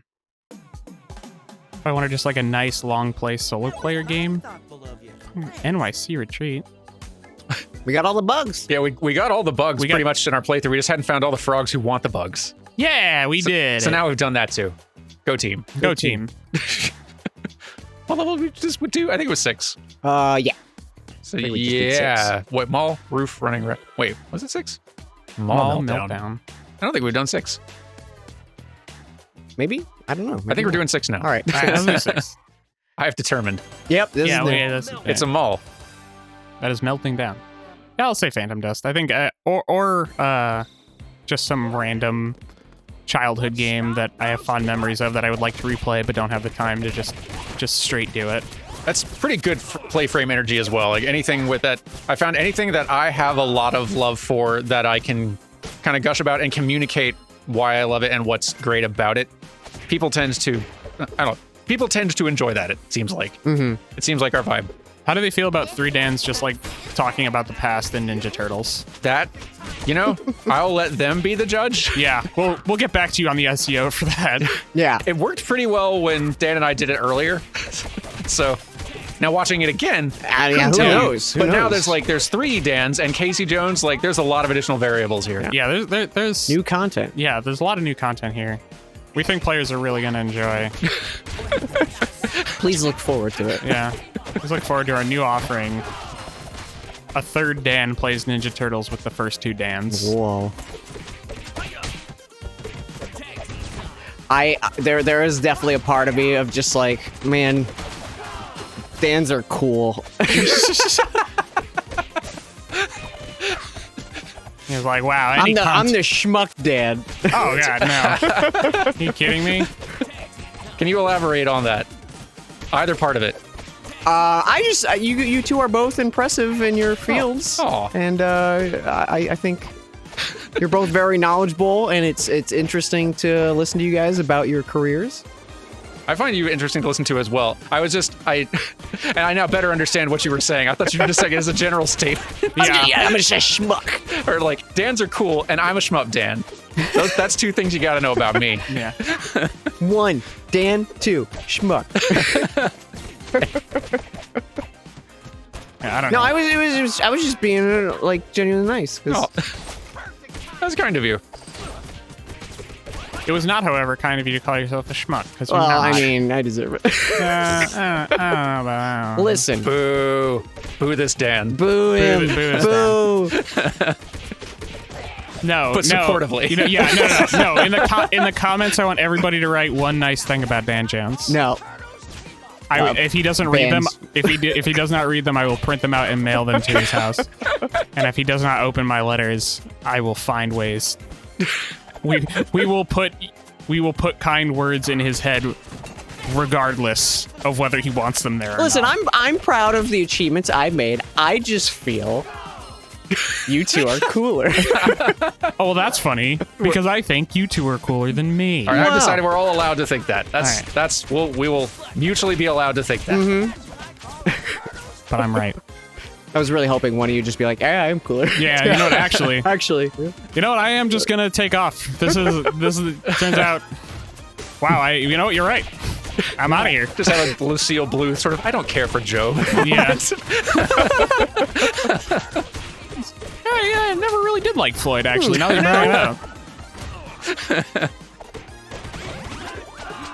wanted just like a nice long play solo player game. NYC Retreat. We got all the bugs. Yeah, we got all the bugs pretty much in our playthrough. We just hadn't found all the frogs who want the bugs. Yeah, we did. So now we've done that too. Go team. Go team. What level we just would do? I think it was 6. Yeah. So think we just did 6. What, mall, roof, running, wait, was it 6? Mall meltdown. I don't think we've done 6. Maybe? I don't know. I think we're doing 6 now. All right. All right, let's do 6. I've determined. Yep. This is It's a mall. That is melting down. Yeah, I'll say Phantom Dust. I think, or just some random childhood game that I have fond memories of that I would like to replay, but don't have the time to just straight do it. That's pretty good PlayFrame energy as well. Like anything with that, I found anything that I have a lot of love for that I can kind of gush about and communicate why I love it and what's great about it. People tend to, people tend to enjoy that. It seems like. It seems like our vibe. How do they feel about 3 Dans just like talking about the past in Ninja Turtles? That, I'll let them be the judge. Yeah, we'll get back to you on the SEO for that. Yeah. It worked pretty well when Dan and I did it earlier. So now watching it again, who knows? But now there's 3 Dans and Casey Jones. Like there's a lot of additional variables here. Yeah, there's new content. Yeah, there's a lot of new content here. We think players are really gonna enjoy. Please look forward to it. Yeah. Let's look forward to our new offering. A 3rd Dan plays Ninja Turtles with the first 2 Dans. Whoa. There is definitely a part of me of just like, man, Dans are cool. He's like, wow. I'm the schmuck Dan. Oh god, no. Are you kidding me? Can you elaborate on that? Either part of it. You two are both impressive in your fields, and I think you're both very knowledgeable, and it's interesting to listen to you guys about your careers. I find you interesting to listen to as well. And I now better understand what you were saying. I thought you were just saying it as a general statement. I'm just a schmuck. Or like, Dans are cool, and I'm a shmup Dan. That's 2 things you gotta know about me. Yeah. 1, Dan. 2, schmuck. Yeah, I don't know. No, I was just being like genuinely nice. That's kind of you. It was not, however, kind of you to call yourself a schmuck. Well, I mean, I deserve it. Listen. Boo. Boo this Dan. Boo him. Boo. No, but supportively. No. In the comments, I want everybody to write one nice thing about Dan Jones. No. If he doesn't read them, bands. if he does not read them, I will print them out and mail them to his house. And if he does not open my letters, I will find ways. We will put kind words in his head, regardless of whether he wants them there. Listen, or not. I'm proud of the achievements I've made. I just feel you two are cooler. Oh, well, that's funny because I think you two are cooler than me. All right, I've Wow. decided we're all allowed to think that. All right. We will mutually be allowed to think that. But I'm right. I was really hoping one of you just be like, "Yeah, I'm cooler." Yeah, you know what? Actually, Actually, I am just gonna take off. This is turns out. Wow, you know what? You're right. I'm out of here. Just have a Lucille Blue sort of. I don't care for Joe. Yeah. Yeah, I never really did like Floyd, actually. Now that you bring it up.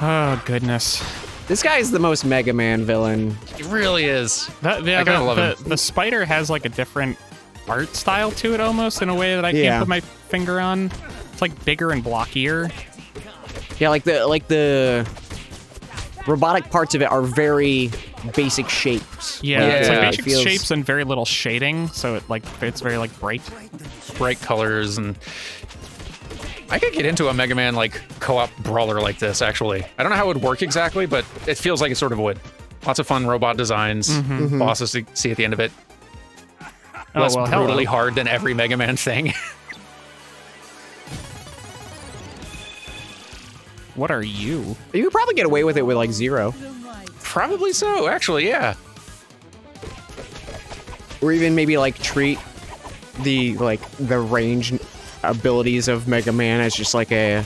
Oh, goodness. this guy is the most Mega Man villain. He really is. I kinda love him. The spider has like a different art style to it almost in a way that I Yeah. can't put my finger on. It's like bigger and blockier. Yeah, like the robotic parts of it are very basic shapes. Yeah, Yeah, it's like it basic feels- shapes and very little shading, so it's very like bright. Bright colors, and I could get into a Mega Man like co-op brawler like this. Actually, I don't know how it would work exactly, but it feels like it sort of would. Lots of fun robot designs, bosses to see at the end of it. Less hello. brutally hard than every Mega Man thing. What are you? You could probably get away with it with like Zero, Probably so, actually, yeah. or even maybe like treat the range abilities of Mega Man as just like a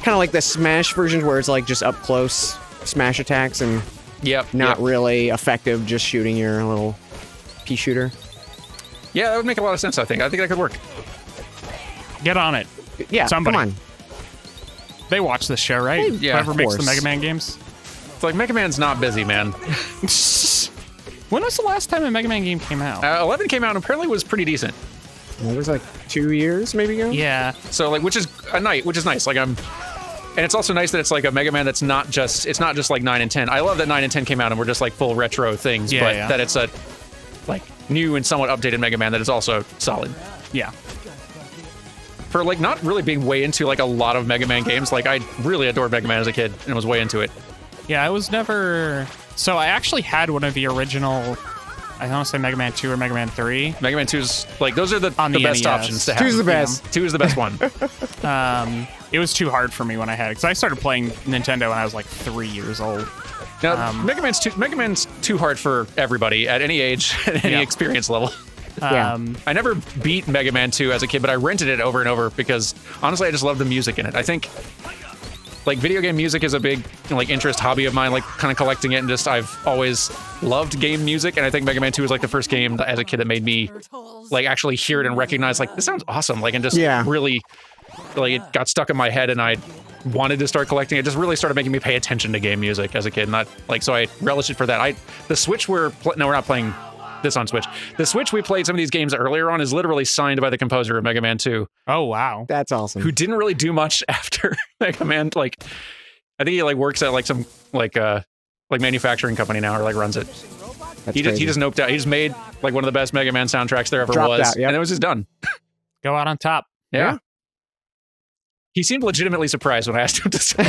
kind of like the Smash versions where it's like just up close smash attacks and Yep. not yep. really effective just shooting your little pea shooter. Yeah, that would make a lot of sense, I think. I think that could work. Get on it. Yeah, Somebody. come on. They watch this show, right? Yeah, Whoever of makes the course. Mega Man games. It's like Mega Man's not busy, man. When was the last time a Mega Man game came out? 11 came out and apparently was pretty decent. It was like 2 years maybe ago. Yeah. So like, which is nice. Like and it's also nice that it's like a Mega Man that's not just like 9 and 10. I love that 9 and 10 came out and were just like full retro things, Yeah, but yeah. that it's a like new and somewhat updated Mega Man that is also solid. Yeah. For like not really being way into like a lot of Mega Man games, like I really adored Mega Man as a kid and was way into it. Yeah, I was never... So I actually had one of the original... I don't want to say Mega Man 2 or Mega Man 3. Mega Man 2's like those are the On the best NES. options to have. 2's the best. 2 is the best one. It was too hard for me when I had it, because I started playing Nintendo when I was like 3 years old. Now, Mega Man's too hard for everybody at any age, at any Yeah. experience level. Yeah. I never beat Mega Man 2 as a kid, but I rented it over and over because honestly, I just love the music in it. I think like video game music is a big like interest hobby of mine, like kind of collecting it, and just I've always loved game music, and I think Mega Man 2 was like the first game that, as a kid that made me like actually hear it and recognize like this sounds awesome, like and just Yeah. really like it got stuck in my head and I wanted to start collecting it. Just really started making me pay attention to game music as a kid, not like so I relish it for that. The Switch we're not playing this on Switch. The Switch we played some of these games earlier on is literally signed by the composer of Mega Man 2, Oh, wow. That's awesome. who didn't really do much after Mega Man. Like, I think he like works at like some like manufacturing company now, or like runs it. That's He crazy. just noped out. He just made like one of the best Mega Man soundtracks there ever Dropped was, out, yep. and it was just done. Go out on top. Yeah. Yeah. He seemed legitimately surprised when I asked him to stop.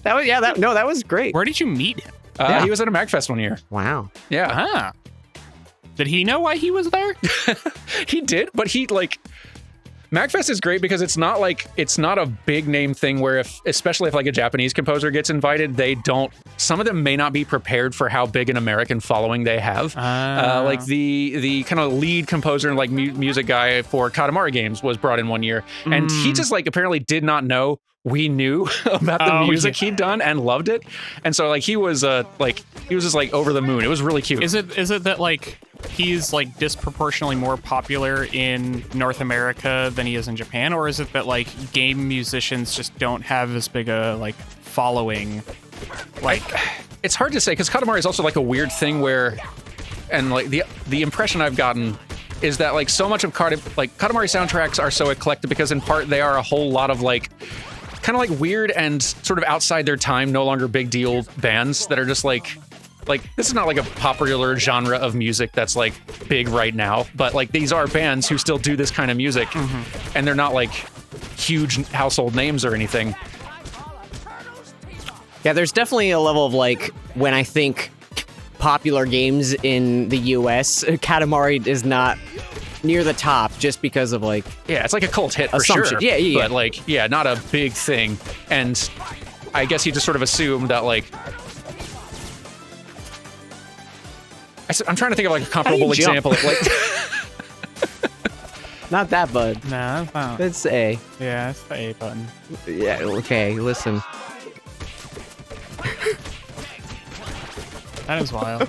that was great. Where did you meet him? Yeah. He was at a MagFest one year. Wow. Yeah. Ah. Did he know why he was there? He did, but he like MagFest is great because it's not a big name thing where especially if like a Japanese composer gets invited, some of them may not be prepared for how big an American following they have. Like the kind of lead composer and like music guy for Katamari games was brought in one year, and he just like apparently did not know we knew about the music he'd done and loved it, and so like he was just like over the moon. It was really cute. Is it that like he's like disproportionately more popular in North America than he is in Japan, or is it that like game musicians just don't have as big a like following? Like It's hard to say because Katamari is also like a weird thing where, and like the impression I've gotten is that like so much of Katamari soundtracks are so eclectic because in part they are a whole lot of like kind of like weird and sort of outside their time, no longer big deal bands that are just like this is not like a popular genre of music that's like big right now, but like these are bands who still do this kind of music, and they're not like huge household names or anything. Yeah, there's definitely a level of like when I think popular games in the US, Katamari is not near the top just because of like it's like a cult hit for assumption. sure. Yeah. But like not a big thing. And I guess you just sort of assume that like I'm trying to think of like a comparable example. Like not that, bud. No, that's not. It's A. Yeah, it's the A button. Yeah, okay, listen. That is wild.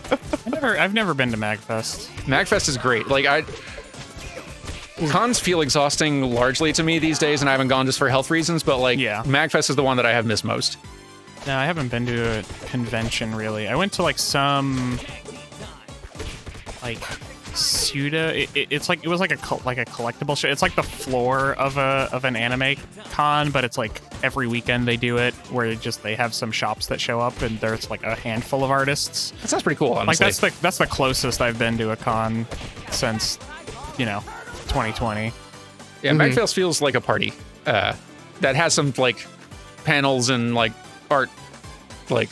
I've never been to MagFest. MagFest is great. Like cons feel exhausting largely to me these days, and I haven't gone just for health reasons, but like MagFest is the one that I have missed most. No, I haven't been to a convention really. I went to like some like pseudo. It's like it was like a collectible show. It's like the floor of an anime con, but it's like every weekend they do it, where they have some shops that show up, and there's like a handful of artists. That sounds pretty cool, honestly. Like that's the closest I've been to a con since 2020. Yeah, MagFest feels like a party that has some like panels and like art, like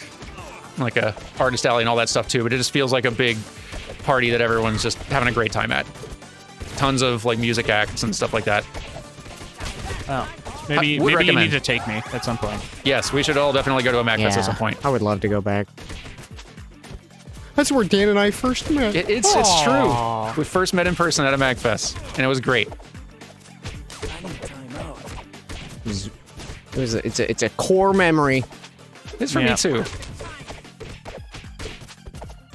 a artist alley and all that stuff too. But it just feels like a big party that everyone's just having a great time at. Tons of like music acts and stuff like that. Oh, maybe you need to take me at some point. Yes, we should all definitely go to a MagFest at some point. I would love to go back. That's where Dan and I first met. It's true. We first met in person at a MagFest, and it was great. It's a core memory. It's for me too.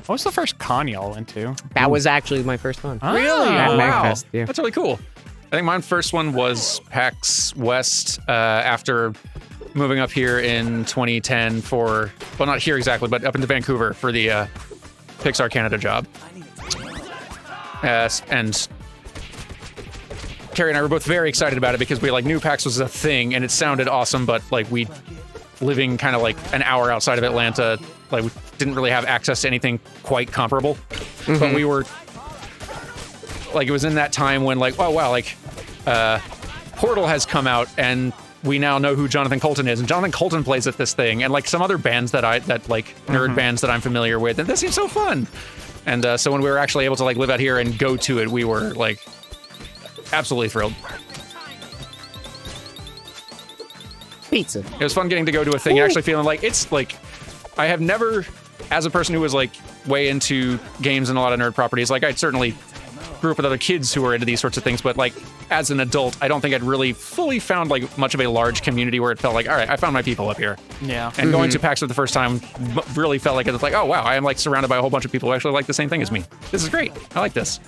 What was the first con y'all went to? That was actually my first one. Really? At Oh, wow. MagFest, yeah. That's really cool. I think my first one was PAX West after moving up here in 2010 for, well, not here exactly, but up into Vancouver for the Pixar Canada job. And Carrie and I were both very excited about it because we like knew PAX was a thing and it sounded awesome, but like we living kind of like an hour outside of Atlanta, like we didn't really have access to anything quite comparable. But we were like, it was in that time when like, oh wow, like Portal has come out and we now know who Jonathan Coulton is, and Jonathan Coulton plays at this thing, and like some other bands that like nerd bands that I'm familiar with, and this seems so fun. And so when we were actually able to like live out here and go to it, we were like absolutely thrilled. Pizza. It was fun getting to go to a thing and actually feeling like it's like, I have never, as a person who was like way into games and a lot of nerd properties, like I certainly grew up with other kids who were into these sorts of things, but like as an adult, I don't think I'd really fully found like much of a large community where it felt like, all right, I found my people up here. Yeah. And going to PAX for the first time really felt like it's like, oh wow, I am like surrounded by a whole bunch of people who actually like the same thing as me. This is great. I like this.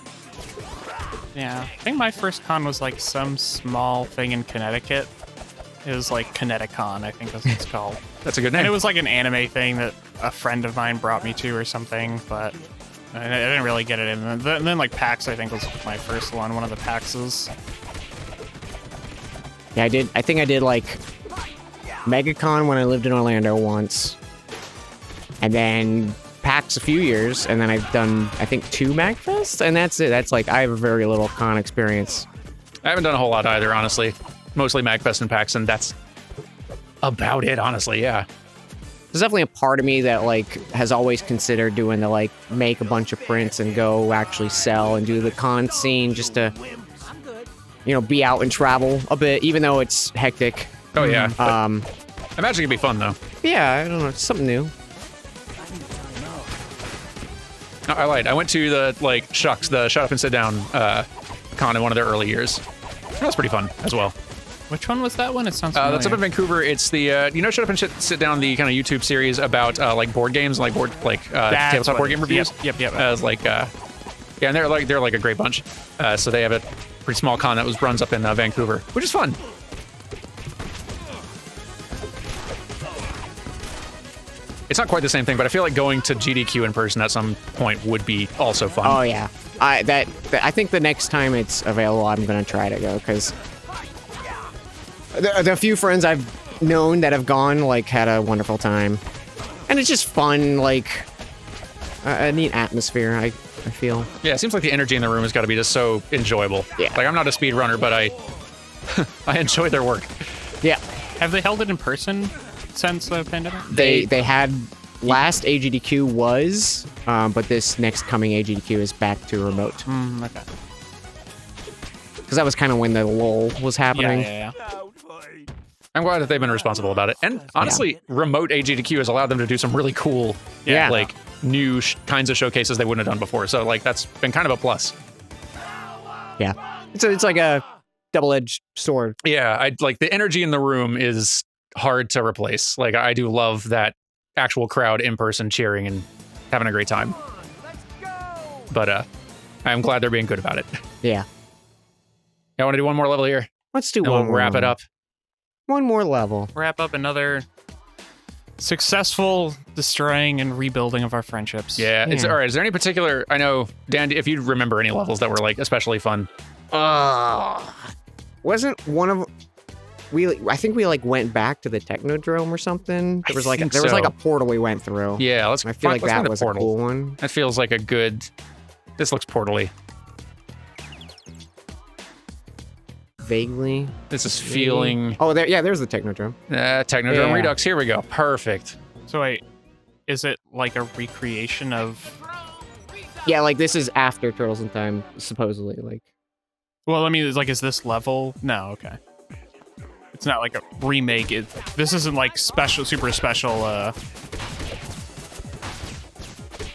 Yeah. I think my first con was like some small thing in Connecticut. It was like Kineticon, I think that's what it's called. That's a good name. And it was like an anime thing that a friend of mine brought me to or something, but I didn't really get it in. And then like PAX, I think, was my first one of the PAXs. Yeah, I think I did like MegaCon when I lived in Orlando once. And then PAX a few years, and then I've done, I think, 2 MagFests, and that's it. That's like, I have a very little con experience. I haven't done a whole lot either, honestly. Mostly MagFest and PAX, and that's about it, honestly, yeah. There's definitely a part of me that like has always considered doing the like make a bunch of prints and go actually sell and do the con scene just to, you know, be out and travel a bit, even though it's hectic. Oh yeah. I imagine it'd be fun though. Yeah, I don't know, it's something new. No, I lied. I went to the like Shut Up and Sit Down con in one of their early years. That was pretty fun as well. Which one was that one? It sounds familiar. That's up in Vancouver. It's the you know, Shut Up and Sit Down, the kind of YouTube series about like board games, like tabletop board game reviews. Yep. Yeah, and they're like a great bunch. So they have a pretty small con that runs up in Vancouver, which is fun. It's not quite the same thing, but I feel like going to GDQ in person at some point would be also fun. Oh yeah, I think the next time it's available, I'm gonna try to go because the few friends I've known that have gone, like, had a wonderful time. And it's just fun, like, a neat atmosphere, I feel. Yeah, it seems like the energy in the room has got to be just so enjoyable. Yeah. Like, I'm not a speedrunner, but I enjoy their work. Yeah. Have they held it in person since the pandemic? They had last AGDQ was, but this next coming AGDQ is back to remote. Okay. Because that was kind of when the lull was happening. Yeah. I'm glad that they've been responsible about it. And honestly, remote AGDQ has allowed them to do some really cool, Yeah. like, new kinds of showcases they wouldn't have done before. So, like, that's been kind of a plus. Yeah. It's like a double-edged sword. Yeah, I like the energy in the room is hard to replace. Like, I do love that actual crowd in person cheering and having a great time. But I'm glad they're being good about it. Yeah. I want to do one more level here. Let's do And one we'll wrap it up. One more level. Wrap up another successful destroying and rebuilding of our friendships. Yeah, it's all right. Is there any particular? I know, Dan, if you remember any levels that were like especially fun. Wasn't one of I think we like went back to the Technodrome or something. There was like think there was like so. a portal we went through. Yeah, I feel like that was a cool one. That feels like a good. This looks portally. Vaguely. This is feeling. Oh, there's the Technodrome. Technodrome Yeah. Redux. Here we go. Perfect. So wait, is it like a recreation of? Yeah, like this is after Turtles in Time, supposedly. Like, Well, I mean, is this level? No, okay. It's not like a remake. This isn't like super special,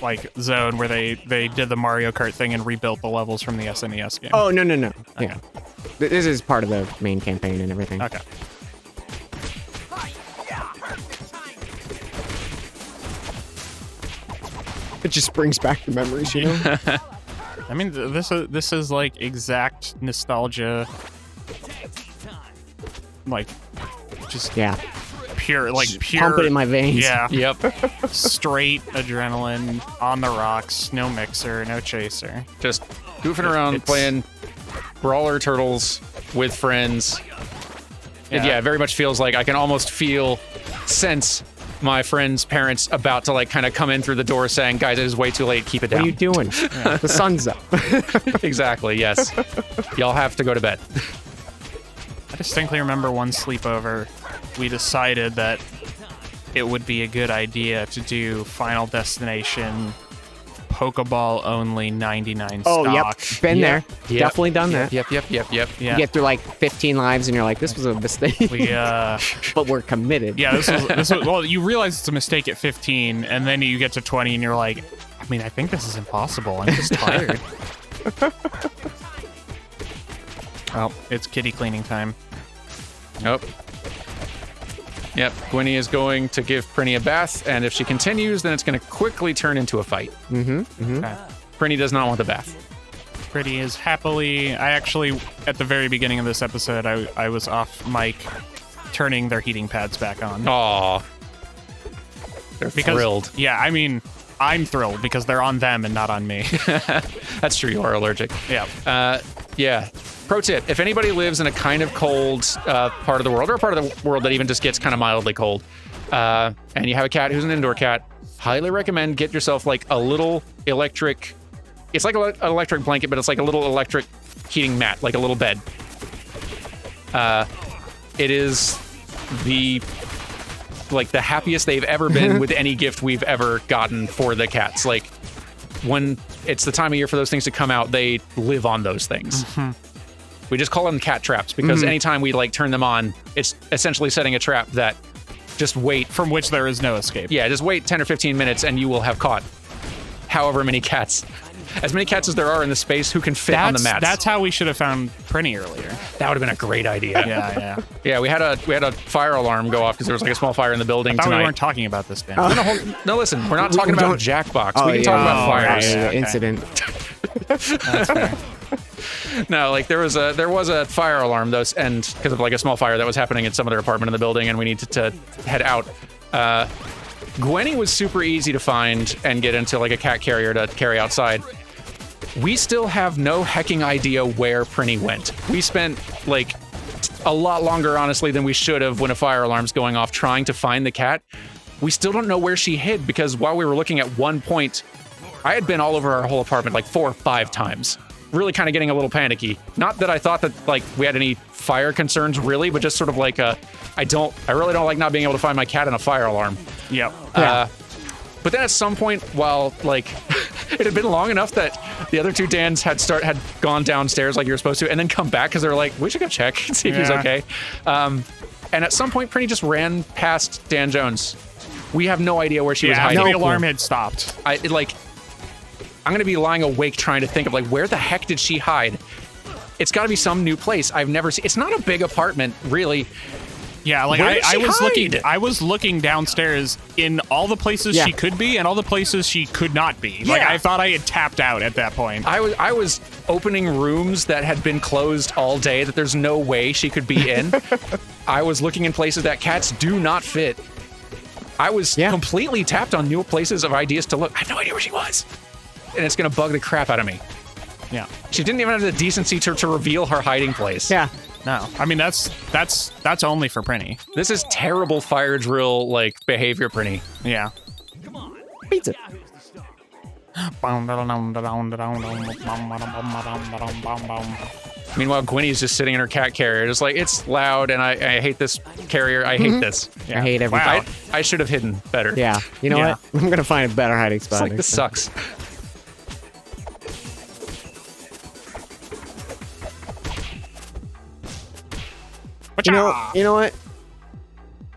like zone where they did the Mario Kart thing and rebuilt the levels from the SNES game. oh no. Okay. Yeah, this is part of the main campaign and everything. Okay. It just brings back the memories, you know. I mean, this is like exact nostalgia. Like, just Yeah, pure pump it in my veins. Yeah. Yep. Straight adrenaline on the rocks. No mixer, no chaser. Just goofing around, It's- playing Brawler Turtles with friends. And yeah, it very much feels like I can almost sense my friends' parents about to like kind of come in through the door saying, guys, it is way too late, keep it What down. are you doing? The sun's up. Exactly, yes. Y'all have to go to bed. I distinctly remember one sleepover, we decided that it would be a good idea to do Final Destination Pokeball only 99 Oh, stock. yep. Been there. Yep. Definitely done that. Yep. Yeah. You get through like 15 lives and you're like, this was a mistake. We, but we're committed. yeah, this was, well, you realize it's a mistake at 15, and then you get to 20 and you're like, I mean, I think this is impossible. I'm just tired. Well, it's kitty cleaning time. Nope. Yep, Gwynny is going to give Prinny a bath, and if she continues, then it's going to quickly turn into a fight. Okay. Prinny does not want the bath. Pretty is happily. I actually, at the very beginning of this episode, I was off mic turning their heating pads back on. Aw. They're thrilled. Yeah, I mean, I'm thrilled because they're on them and not on me. That's true, you are allergic. Yeah. Yeah. Pro tip, if anybody lives in a kind of cold part of the world, or a part of the world that even just gets kind of mildly cold, and you have a cat who's an indoor cat, highly recommend get yourself like a little electric, it's like an electric blanket, but it's like a little electric heating mat, like a little bed. It is the happiest they've ever been with any gift we've ever gotten for the cats. Like, when it's the time of year for those things to come out, they live on those things. We just call them cat traps because anytime we like turn them on, it's essentially setting a trap that just wait. From which there is no escape. Yeah, just wait 10 or 15 minutes and you will have caught however many cats. As many cats as there are in the space who can fit on the mats. That's how we should have found Prinny earlier. That would have been a great idea. Yeah. Yeah, we had a fire alarm go off because there was like a small fire in the building I thought tonight. we weren't talking about this, Dan. No, listen, we're not talking about Jackbox. We can talk about fires. yeah. Okay. Incident. That's fair. No, like there was a fire alarm though, and because of like a small fire that was happening in some other apartment in the building, and we needed to head out. Gwenny was super easy to find and get into like a cat carrier to carry outside. We still have no hecking idea where Prinny went. We spent like a lot longer, honestly, than we should have when a fire alarm's going off trying to find the cat. We still don't know where she hid because while we were looking at one point, I had been all over our whole apartment like 4 or 5 times. Really kind of getting a little panicky. Not that I thought that like we had any fire concerns really, but just sort of like I really don't like not being able to find my cat in a fire alarm. Yep. But then at some point, while like it had been long enough that the other 2 Dans had gone downstairs like you were supposed to, and then come back because they were like, we should go check and see if he's okay. And at some point, Prinny just ran past Dan Jones. We have no idea where she was hiding. The alarm had stopped. I'm gonna be lying awake trying to think of like where the heck did she hide? It's got to be some new place I've never seen. It's not a big apartment, really. Yeah, like I was looking downstairs in all the places she could be and all the places she could not be. Like I thought I had tapped out at that point. I was opening rooms that had been closed all day that there's no way she could be in. I was looking in places that cats do not fit. I was completely tapped on new places of ideas to look. I have no idea where she was. And it's gonna bug the crap out of me. Yeah. She didn't even have the decency to reveal her hiding place. Yeah. No, I mean that's only for Prinny. This is terrible fire drill like behavior, Prinny. Yeah. Pizza. Meanwhile, Gwynny's just sitting in her cat carrier, just like it's loud, and I hate this carrier. I hate this. I hate everything. Wow. I should have hidden better. Yeah. You know what? I'm gonna find a better hiding spot. It's like this sucks. You know what?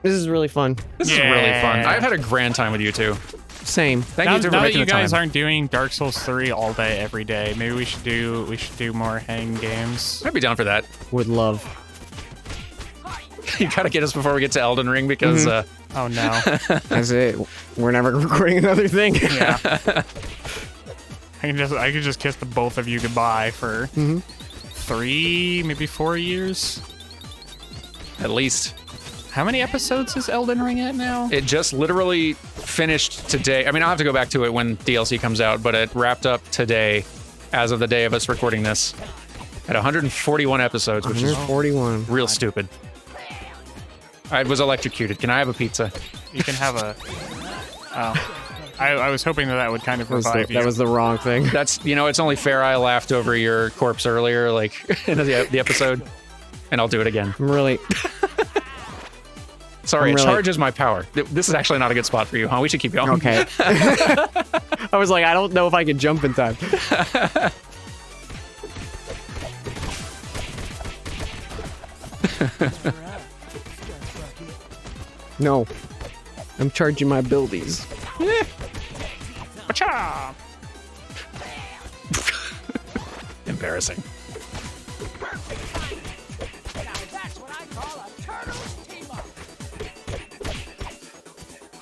This is really fun. This is really fun. I've had a grand time with you two. Same. Thank now, you for now that making you the time. guys aren't doing Dark Souls 3 all day every day, maybe we should do more hang games. I'd be down for that. Would love. You gotta get us before we get to Elden Ring because Oh no. That's it. We're never recording another thing. Yeah. I could just kiss the both of you goodbye for 3, maybe 4 years. at least. How many episodes is Elden Ring at now? It just literally finished today. I mean, I'll have to go back to it when DLC comes out, but it wrapped up today, as of the day of us recording this, at 141 episodes, which is 141. real stupid. I was electrocuted. Can I have a pizza? You can have a... Oh. I was hoping that would kind of revive you. That was the wrong thing. That's, you know, it's only fair I laughed over your corpse earlier, like, in the episode, and I'll do it again. I'm really... Sorry, it charges my power. This is actually not a good spot for you, huh? We should keep going. Okay. I was like, I don't know if I can jump in time. No. I'm charging my abilities. Wacha! Embarrassing.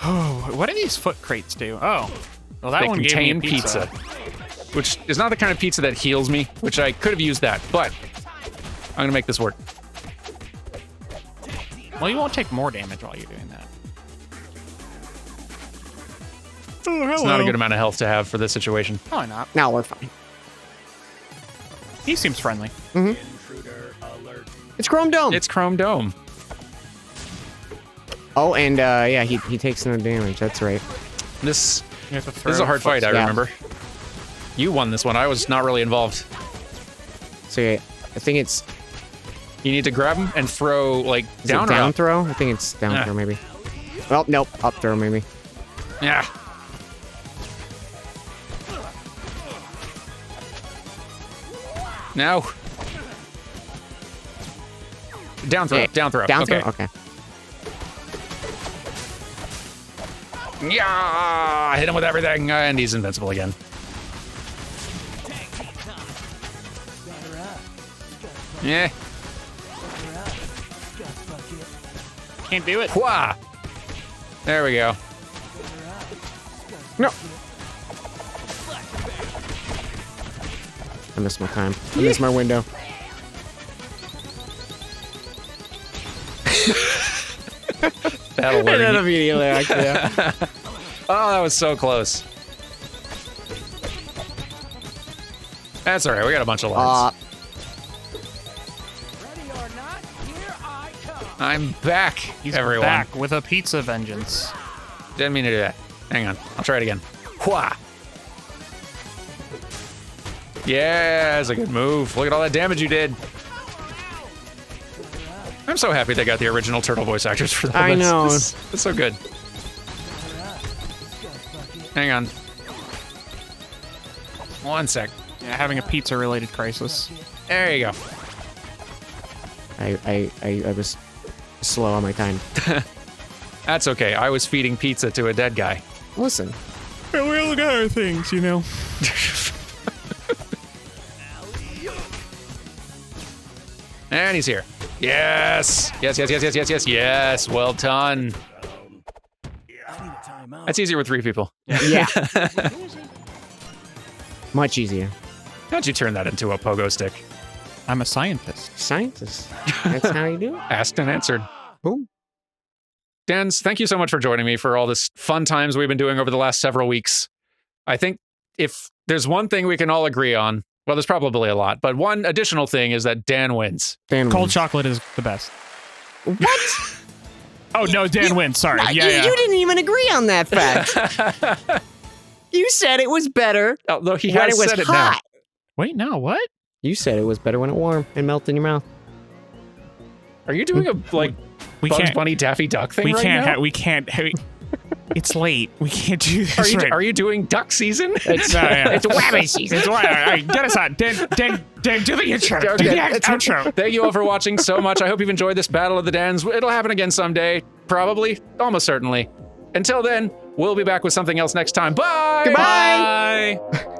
Oh, what do these foot crates do? Oh, well, that They one gave me a contain pizza. which is not the kind of pizza that heals me, which I could have used that, but I'm gonna make this work. Well, you won't take more damage while you're doing that. Oh, hello. It's not a good amount of health to have for this situation. Probably not. Now we're fine. He seems friendly. It's Chrome Dome. It's Chrome Dome. Oh, and yeah, he takes no damage. That's right. This You have to is a hard fight, I Yeah. remember. You won this one. I was not really involved. So yeah, I think it's You need to grab him and throw, like, is down it or down up? throw. I think it's down Yeah. throw maybe. Oh nope, up throw maybe. Yeah. Now. Down throw. Yeah. Down throw. Down okay. throw. Okay. Yeah, hit him with everything, and he's invincible again. Yeah. Can't do it. Wah! There we go. No. I missed my time. I missed my window. That'll And then work. immediately, actually. Yeah. Oh, that was so close. That's all right. We got a bunch of lives. I'm back, He's everyone. back with a pizza vengeance. Didn't mean to do that. Hang on. I'll try it again. Hua! Yeah, that's a good move. Look at all that damage you did. I'm so happy they got the original turtle voice actors for that. I know. That's so good. Hang on. One sec. Yeah, having a pizza-related crisis. There you go. I was slow on my time. That's okay. I was feeding pizza to a dead guy. Listen. Well, we all got our things, you know. And he's here. Yes! Yes, yes, yes, yes, yes, yes, yes. Well done. That's easier with 3 people. Yeah. Much easier. How'd you turn that into a pogo stick? I'm a scientist. Scientist. That's how you do it. Asked and answered. Boom. DANS, thank you so much for joining me for all this fun times we've been doing over the last several weeks. I think if there's one thing we can all agree on, well, there's probably a lot, but one additional thing is that Dan wins. Dan Cold wins. chocolate is the best. What? Oh, no, Dan wins. Sorry. No, Yeah, you didn't even agree on that fact. You said it was better Although he when has it was said it hot. Wait, no, what? You said it was better when it warm and melt in your mouth. now. Are you doing a We Bugs can't. Bunny Daffy Duck thing We right can't. now? We can't. It's late. We can't do this. Are you doing duck season? It's wabbit season. It's why. All right, get us out. Dan, do the intro. Do the outro. Thank you all for watching so much. I hope you've enjoyed this Battle of the DANS. It'll happen again someday. Probably. Almost certainly. Until then, we'll be back with something else next time. Bye! Goodbye! Bye!